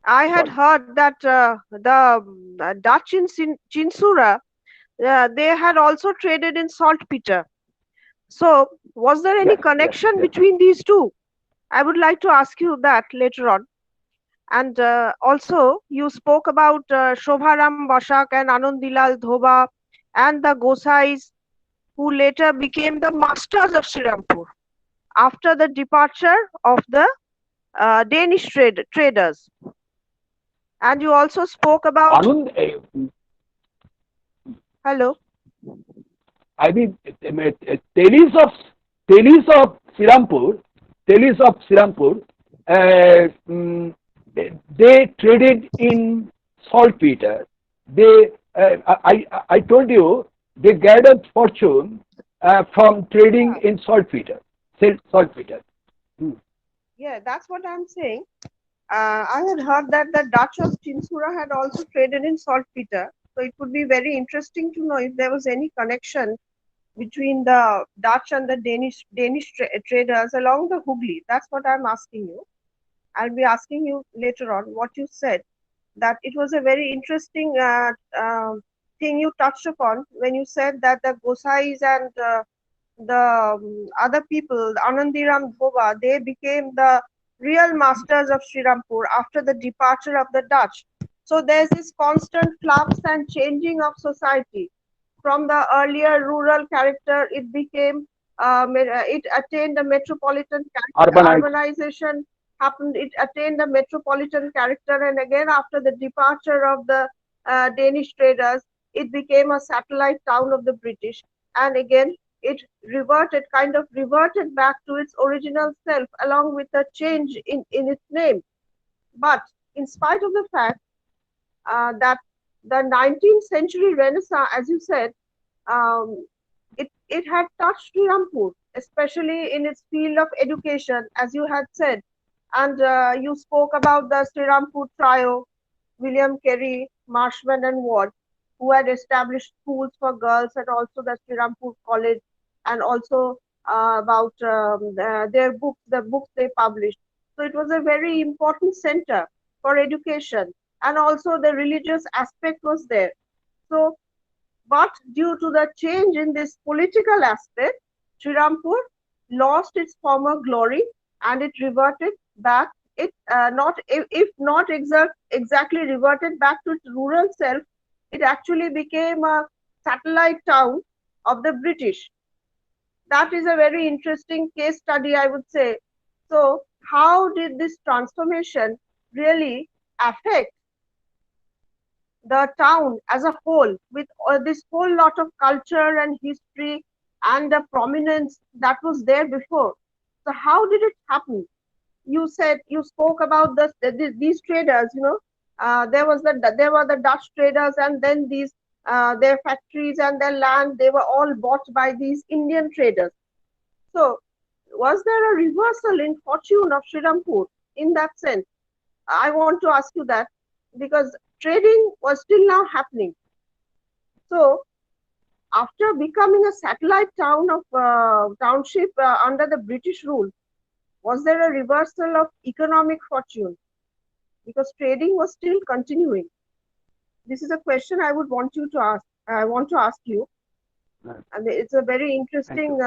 I had heard that the Dutch in Chinsura, they had also traded in saltpeter. So, was there any connection between these two? I would like to ask you that later on. And also, you spoke about Shobharam Bashak and Anandilal Dhoba and the Gosais, who later became the masters of Srirampur after the departure of the Danish traders. And you also spoke about... Hello? I mean, Telis of Srirampur, they traded in saltpeter. I told you, they gathered fortune from trading in saltpeter. Yeah, that's what I'm saying. I had heard that the Dutch of Chinsura had also traded in saltpeter. So it would be very interesting to know if there was any connection between the Dutch and the Danish traders along the Hooghly. That's what I'm asking you. I'll be asking you later on what you said, that it was a very interesting thing you touched upon when you said that the Gosais and the other people, Anandiram Dhoba, they became the real masters of Srirampur after the departure of the Dutch. So there's this constant flux and changing of society. From the earlier rural character, it became, it attained a metropolitan character. Urbanization happened, it attained a metropolitan character, and again after the departure of the Danish traders, it became a satellite town of the British, and again it kind of reverted back to its original self along with a change in its name. But in spite of the fact that the 19th century Renaissance, as you said, it had touched Srirampur, especially in its field of education, as you had said. And you spoke about the Srirampur trio, William Carey, Marshman and Ward, who had established schools for girls and also the Srirampur College, and also about their books, the books they published. So it was a very important center for education, and also the religious aspect was there. So, but due to the change in this political aspect, Srirampur lost its former glory and it reverted back. It not if not exactly reverted back to its rural self, it actually became a satellite town of the British. That is a very interesting case study, I would say. So, how did this transformation really affect the town as a whole, with this whole lot of culture and history and the prominence that was there before? So, how did it happen? You said you spoke about these traders. There were the Dutch traders, and then these their factories and their land, they were all bought by these Indian traders. So, was there a reversal in fortune of Srirampur in that sense? I want to ask you that, because trading was still now happening. So, after becoming a satellite town of township under the British rule, was there a reversal of economic fortune? Because trading was still continuing. This is a question I would want you to ask. I want to ask you, Right. and it's a very interesting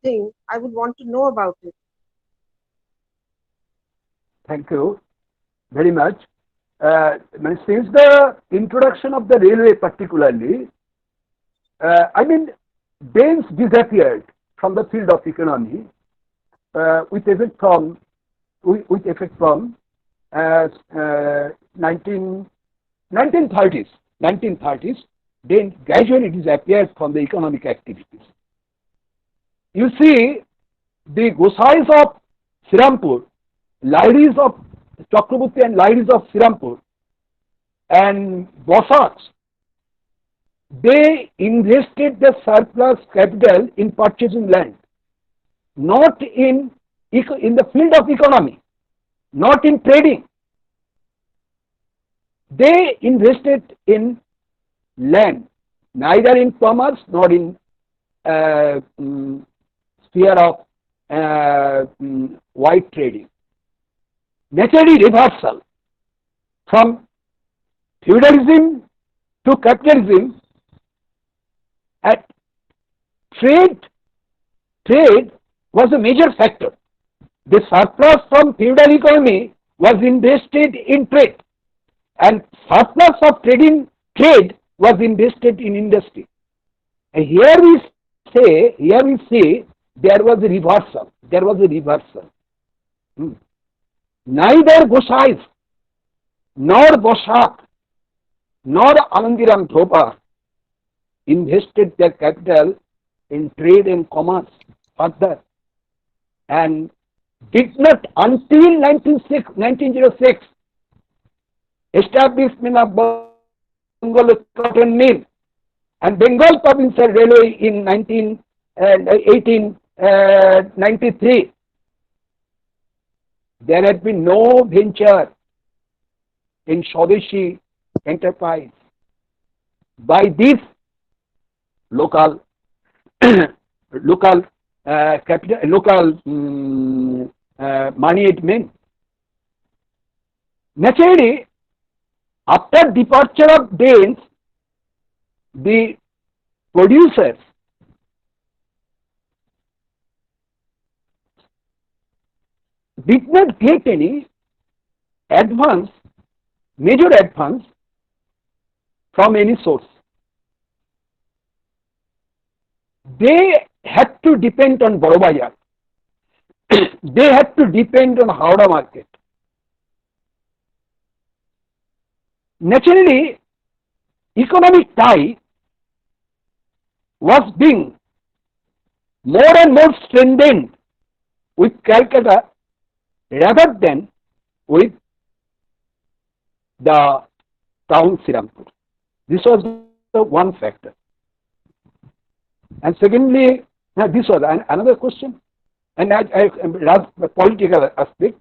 thing. I would want to know about it. Thank you very much. Since the introduction of the railway particularly, I mean, Danes disappeared from the field of economy with effect from 1930s. Then gradually disappeared from the economic activities. You see, the Gosais of Srirampur, Lairis of Chakraborty and Lairis of Srirampur, and Bossaks, they invested the surplus capital in purchasing land, not in the field of economy, not in trading. They invested in land, neither in commerce nor in sphere of white trading. Naturally, reversal from feudalism to capitalism. At trade was a major factor. The surplus from feudal economy was invested in trade, and surplus of trade was invested in industry. And here we see there was a reversal. Neither Gosais nor Bosak nor Anandiram Thopa invested their capital in trade and commerce further, and did not until 1906 establishment of Bengal Cotton Mill and Bengal Provincial Railway in 1893. There had been no venture in Swadeshi enterprise by these local moneyed men. Naturally, after departure of Danes, the producers did not get any major advance from any source. They had to depend on Borobajar. They had to depend on Howrah market. Naturally, economic tie was being more and more strengthened with Calcutta rather than with the town Srirampur. This was the one factor. And secondly, this was another question, and last political aspect.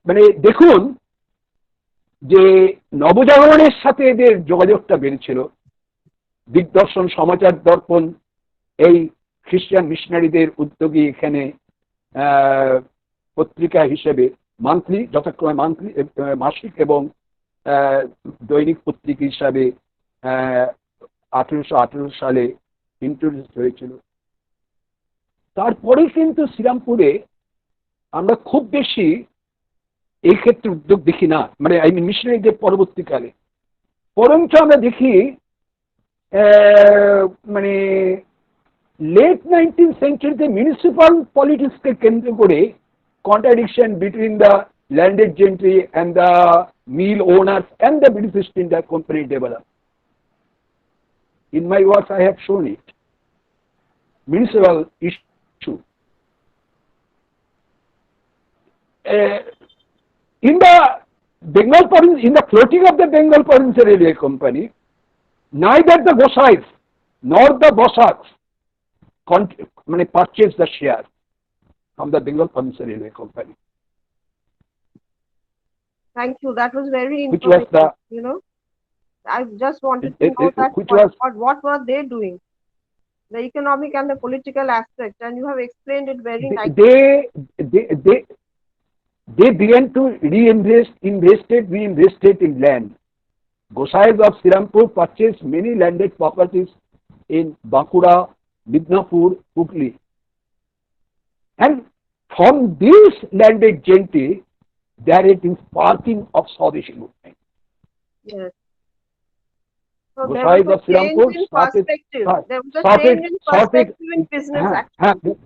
মানে দেখুন, যে নবজাগরণের সাথে এদের যোগাযোগটা বেড়েছিল। দিগদর্শন, সমাচার দর্পণ এই খ্রিস্টান মিশনারিদের উদ্যোগে এখানে পত্রিকা হিসেবে মান্থলি, যথাক্রমে মান্থলি, মাসিক এবং দৈনিক পত্রিকা হিসাবে 1818 সালে ইন্ট্রোডিউস হয়েছিল। তারপরে কিন্তু শ্রীরামপুরে আমরা খুব বেশি এই ক্ষেত্রে উদ্যোগ দেখি না, মানে আই মিন মিশনারিদের পরবর্তীকালে। বরঞ্চ আমরা দেখি মানে লেট 19th সেঞ্চুরিতে মিউনিসিপাল পলিটিক্সকে কেন্দ্র করে contradiction between the landed gentry and the mill owners and the British East India company develop. In my works, I have shown it. Municipal issue. In the Bengal province, in the floating of the Bengal Province Railway Company, neither the Gosais nor the Bosaks purchased the shares from the Bengal Province Railway Company. Thank you. That was very Which was informative. I just wanted to know that what were they doing, the economic and the political aspect, and you have explained it very nicely. They began to reinvested in land. Gosais of Srirampur purchased many landed properties in Bankura, Midnapur, Hooghly, and from these landed gentry, there had been sparking of Swadeshi movement. Yes. So there was a change in perspective. There was a change in perspective in business actually.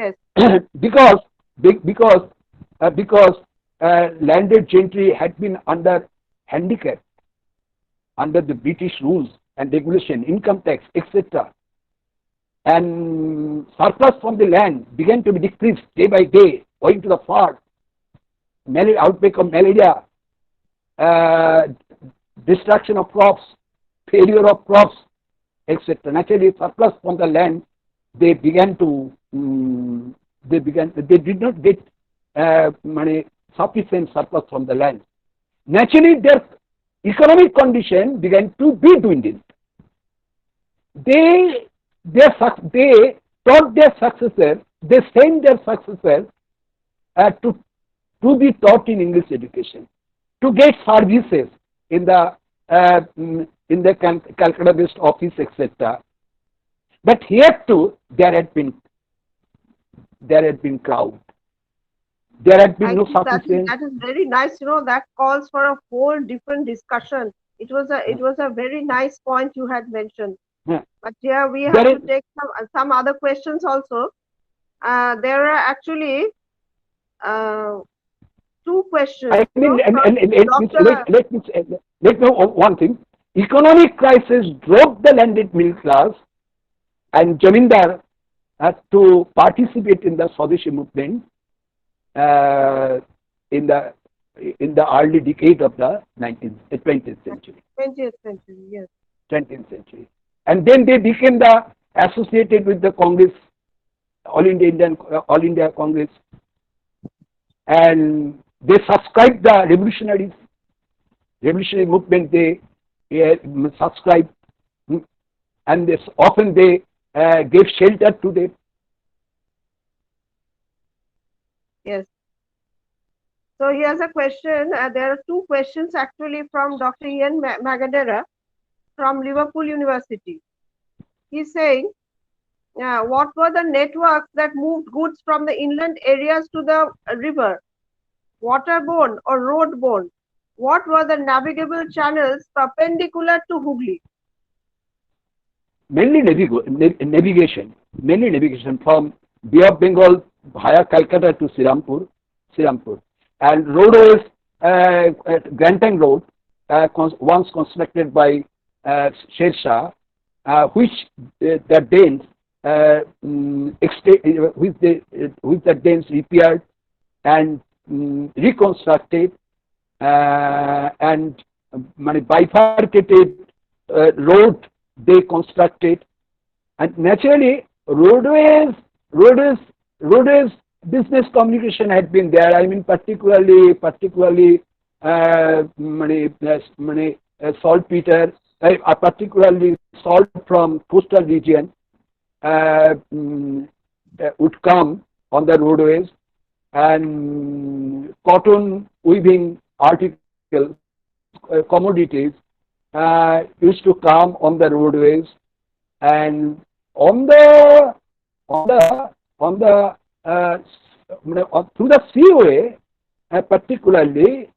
Yes. Because landed gentry had been under handicap, under the British rules and regulation, income tax, etc. And surplus from the land began to be decreased day by day, owing to the flood, outbreak of malaria, destruction of crops, failure of crops, etc. Naturally, surplus from the land, they did not get sufficient surplus from the land. Naturally, their economic condition began to be dwindled. They taught their successors, they sent their successors to be taught in English education, to get services in the Calcutta-based office, etc. But here too, there had been crowd. There had been no sufficient. That is very nice. That calls for a whole different discussion. It was a very nice point you had mentioned. Yeah. But here we have to take some other questions also. There are actually two questions. Let me know one thing. Economic crisis drove the landed middle class and Jamindar to participate in the Swadeshi movement in the early decade of the 20th century. 20th century, yes. 20th century. And then they became associated with the Congress, All India Congress, and they subscribed the revolutionary movement. They subscribed, and often they gave shelter to them. Yes. So here's a question. There are two questions actually from Dr. Ian Magadera from Liverpool University. He's saying, what were the networks that moved goods from the inland areas to the river, waterborne or roadborne? What were the navigable channels perpendicular to Hooghly? Mainly navigation from Bay of Bengal via Calcutta to Srirampur, and roadways, Grand Trunk Road, once constructed by Sher Shah, which the Danes repaired and reconstructed, and bifurcated road they constructed, and naturally roadways business communication had been there. I mean, particularly saltpeter, particularly salt from coastal region would come on the roadways, and cotton weaving articles, commodities used to come on the roadways, and on the through the seaway, particularly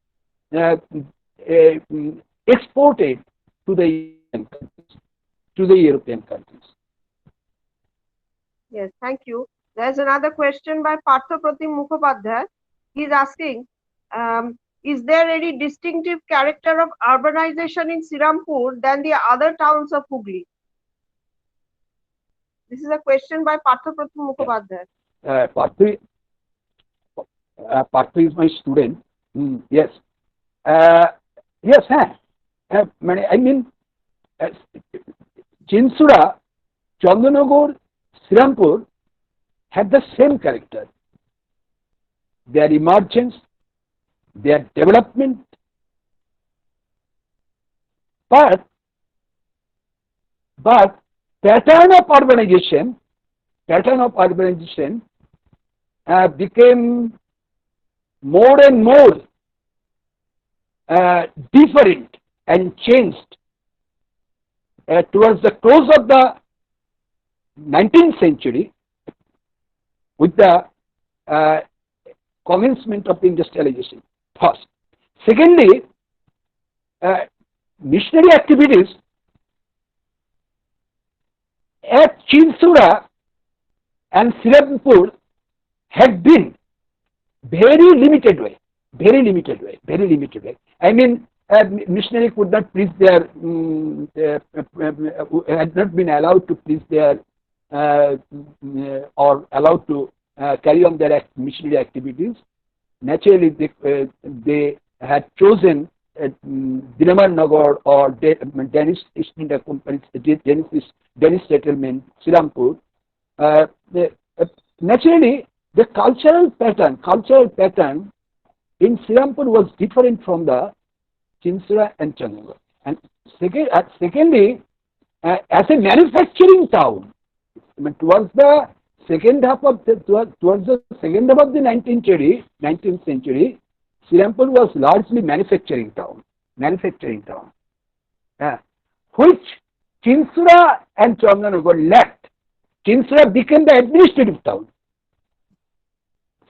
exported to the European countries. Yes, thank you. There's another question by Partha Pratim Mukhopadhyay. He's asking, is there any distinctive character of urbanization in Sirampur than the other towns of Hooghly? This is a question by Partha Pratim Mukhopadhyay. Partha is my student. Yes. Yes, I mean, Chinsura, Chandanagar, Sirampur had the same character. Their emergence, their development, but pattern of urbanization became more and more different and changed towards the close of the 19th century with the commencement of industrialization. First. Secondly, missionary activities at Chinsura and Sirampur had been very limited way. I mean, missionary could not preach their, had not been allowed to preach their, or allowed to carry on their missionary activities. Naturally, they had chosen Dinamar Nagar or Danish East India Company, Danish settlement, Sirampur. Naturally, the cultural pattern in Sirampur was different from the Chinsura and Chandanagar. And secondly, as a manufacturing town, towards the second half of the 19th century, Sirampur was largely manufacturing town, which Chinsura and Chandanagar left. Chinsura became the administrative town.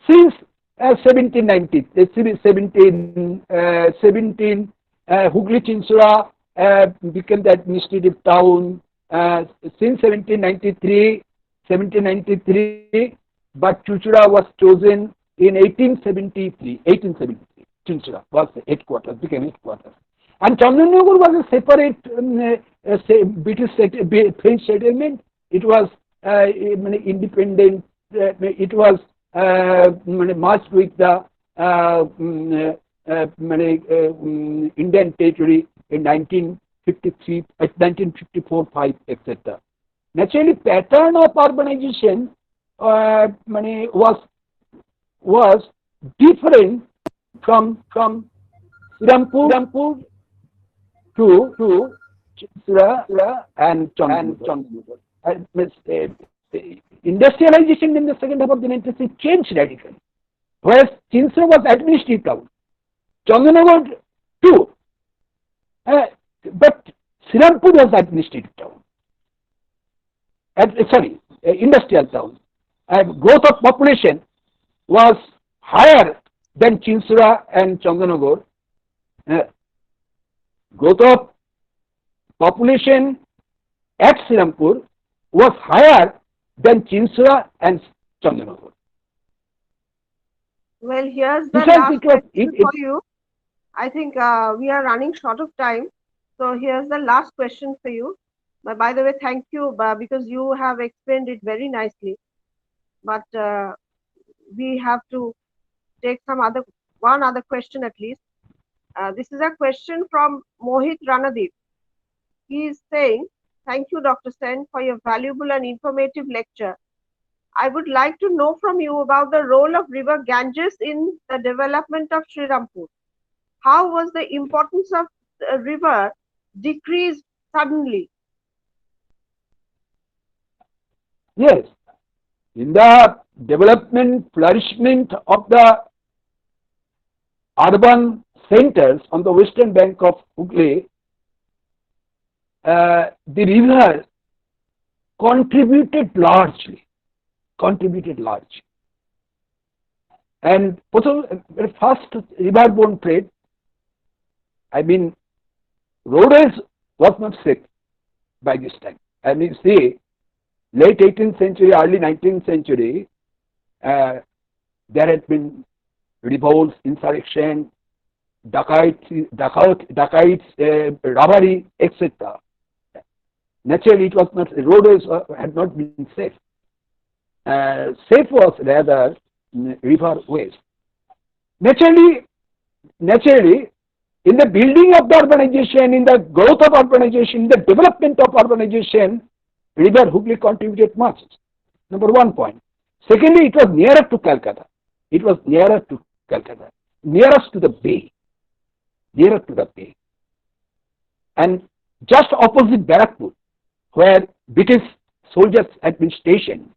Since 1790, Hooghly Chinsura became the administrative town since 1793, but Chuchura was chosen in 1873. Chinsura was the headquarters, became headquarters. And Chandanagar was a separate French settlement. It was independent. It was merged with the Indian territory in 1953, 1954-5, etc. Naturally, pattern of urbanization was different from Sirampur to Chinsura and Chandanagar. Industrialization in the second half of the 19th century changed radically. Whereas Chinsura was administrative town, Chandanagar too, but Sirampur was administrative town. Industrial town. Growth of population was higher than Chinsura and Chandanagar. Growth of population at Sirampur was higher than Chinsura and Chandanagar. Well, here's the last question for you. I think we are running short of time. So here's the last question for you. But by the way, thank you because you have explained it very nicely. But we have to take one other question at least. This is a question from Mohit Ranadeep. He is saying, thank you, Dr. Sen, for your valuable and informative lecture. I would like to know from you about the role of river Ganges in the development of Srirampur. How was the importance of the river decreased suddenly? Yes, in the development, flourishment of the urban centers on the western bank of Hooghly, the river contributed largely. And first riverborne trade, I mean, roadways was not safe by this time. And you see, late 18th century, early 19th century, there had been revolts, insurrection, dacoits, robbery, etc. Naturally, it was not, roadways had not been safe. Safe was rather river ways. Naturally, in the building of the urbanization, in the growth of urbanization, in the development of urbanization, river Hooghly contributed much. Number 1 point. Secondly, it was nearer to Calcutta. Nearest to the bay. And just opposite Barakpur, where British soldiers had been stationed.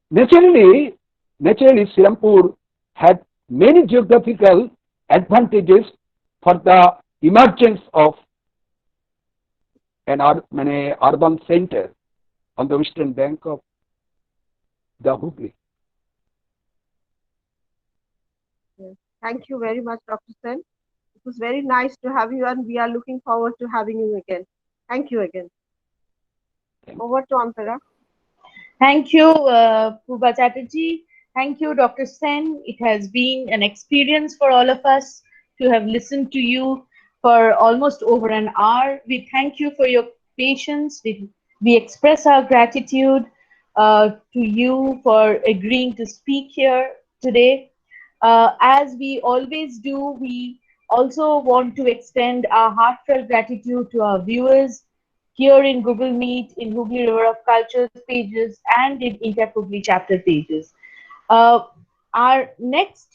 Naturally, Srirampur had many geographical advantages for the emergence of an urban center on the western bank of the Hooghly. Yes. Thank you very much, Dr. Sen. It was very nice to have you, and we are looking forward to having you again. Thank you again. Over to Antara. Thank you, Purba Chatterjee. Thank you, Dr. Sen. It has been an experience for all of us to have listened to you for almost over an hour. We thank you for your patience. We express our gratitude to you for agreeing to speak here today. As we always do, we also want to extend our heartfelt gratitude to our viewers here in Google Meet, in Hooghly River of Cultures pages, and in Inter Hooghly chapter pages. Our next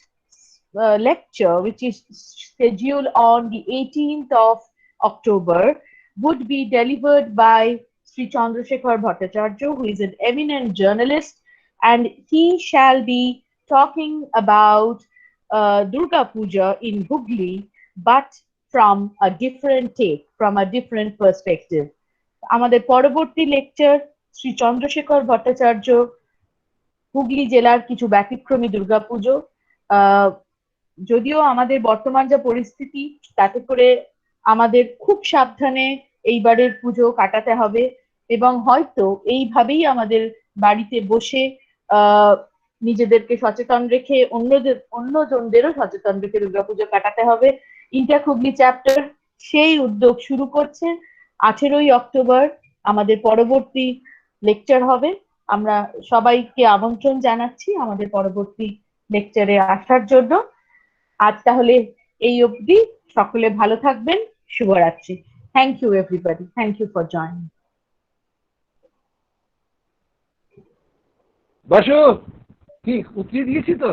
lecture, which is scheduled on the 18th of October, would be delivered by Sri Chandrasekhar Bhattacharya, who is an eminent journalist, and he shall be talking about Durga Puja in Hooghly, but from a different take, from a different perspective. আমাদের পরবর্তী lecture Shri Chandrashekhar Bhattacharya Hooghly জেলার কিছু ব্যতিক্রমী দুর্গাপুজো। যদিও আমাদের বর্তমান যা পরিস্থিতি, তাতে করে আমাদের খুব সাবধানে এইবারের পুজো কাটাতে হবে এবং হয়তো এইভাবেই আমাদের বাড়িতে বসে নিজেদেরকে সচেতন রেখে অন্যজনদেরও সচেতন রেখে দুর্গাপুজো কাটাতে হবে। ইন্টার হুগলি চ্যাপ্টার সেই উদ্যোগ শুরু করছে। 18ই অক্টোবর আমাদের পরবর্তী লেকচার হবে। আমরা সবাইকে আমন্ত্রণ জানাচ্ছি আমাদের পরবর্তী লেকচারে আসার জন্য। আজ তাহলে এই অবধি, সকলে ভালো থাকবেন। শুভরাত্রি। Thank you everybody. Thank you for joining. বাসু কি উঠিয়ে দিয়েছি তো?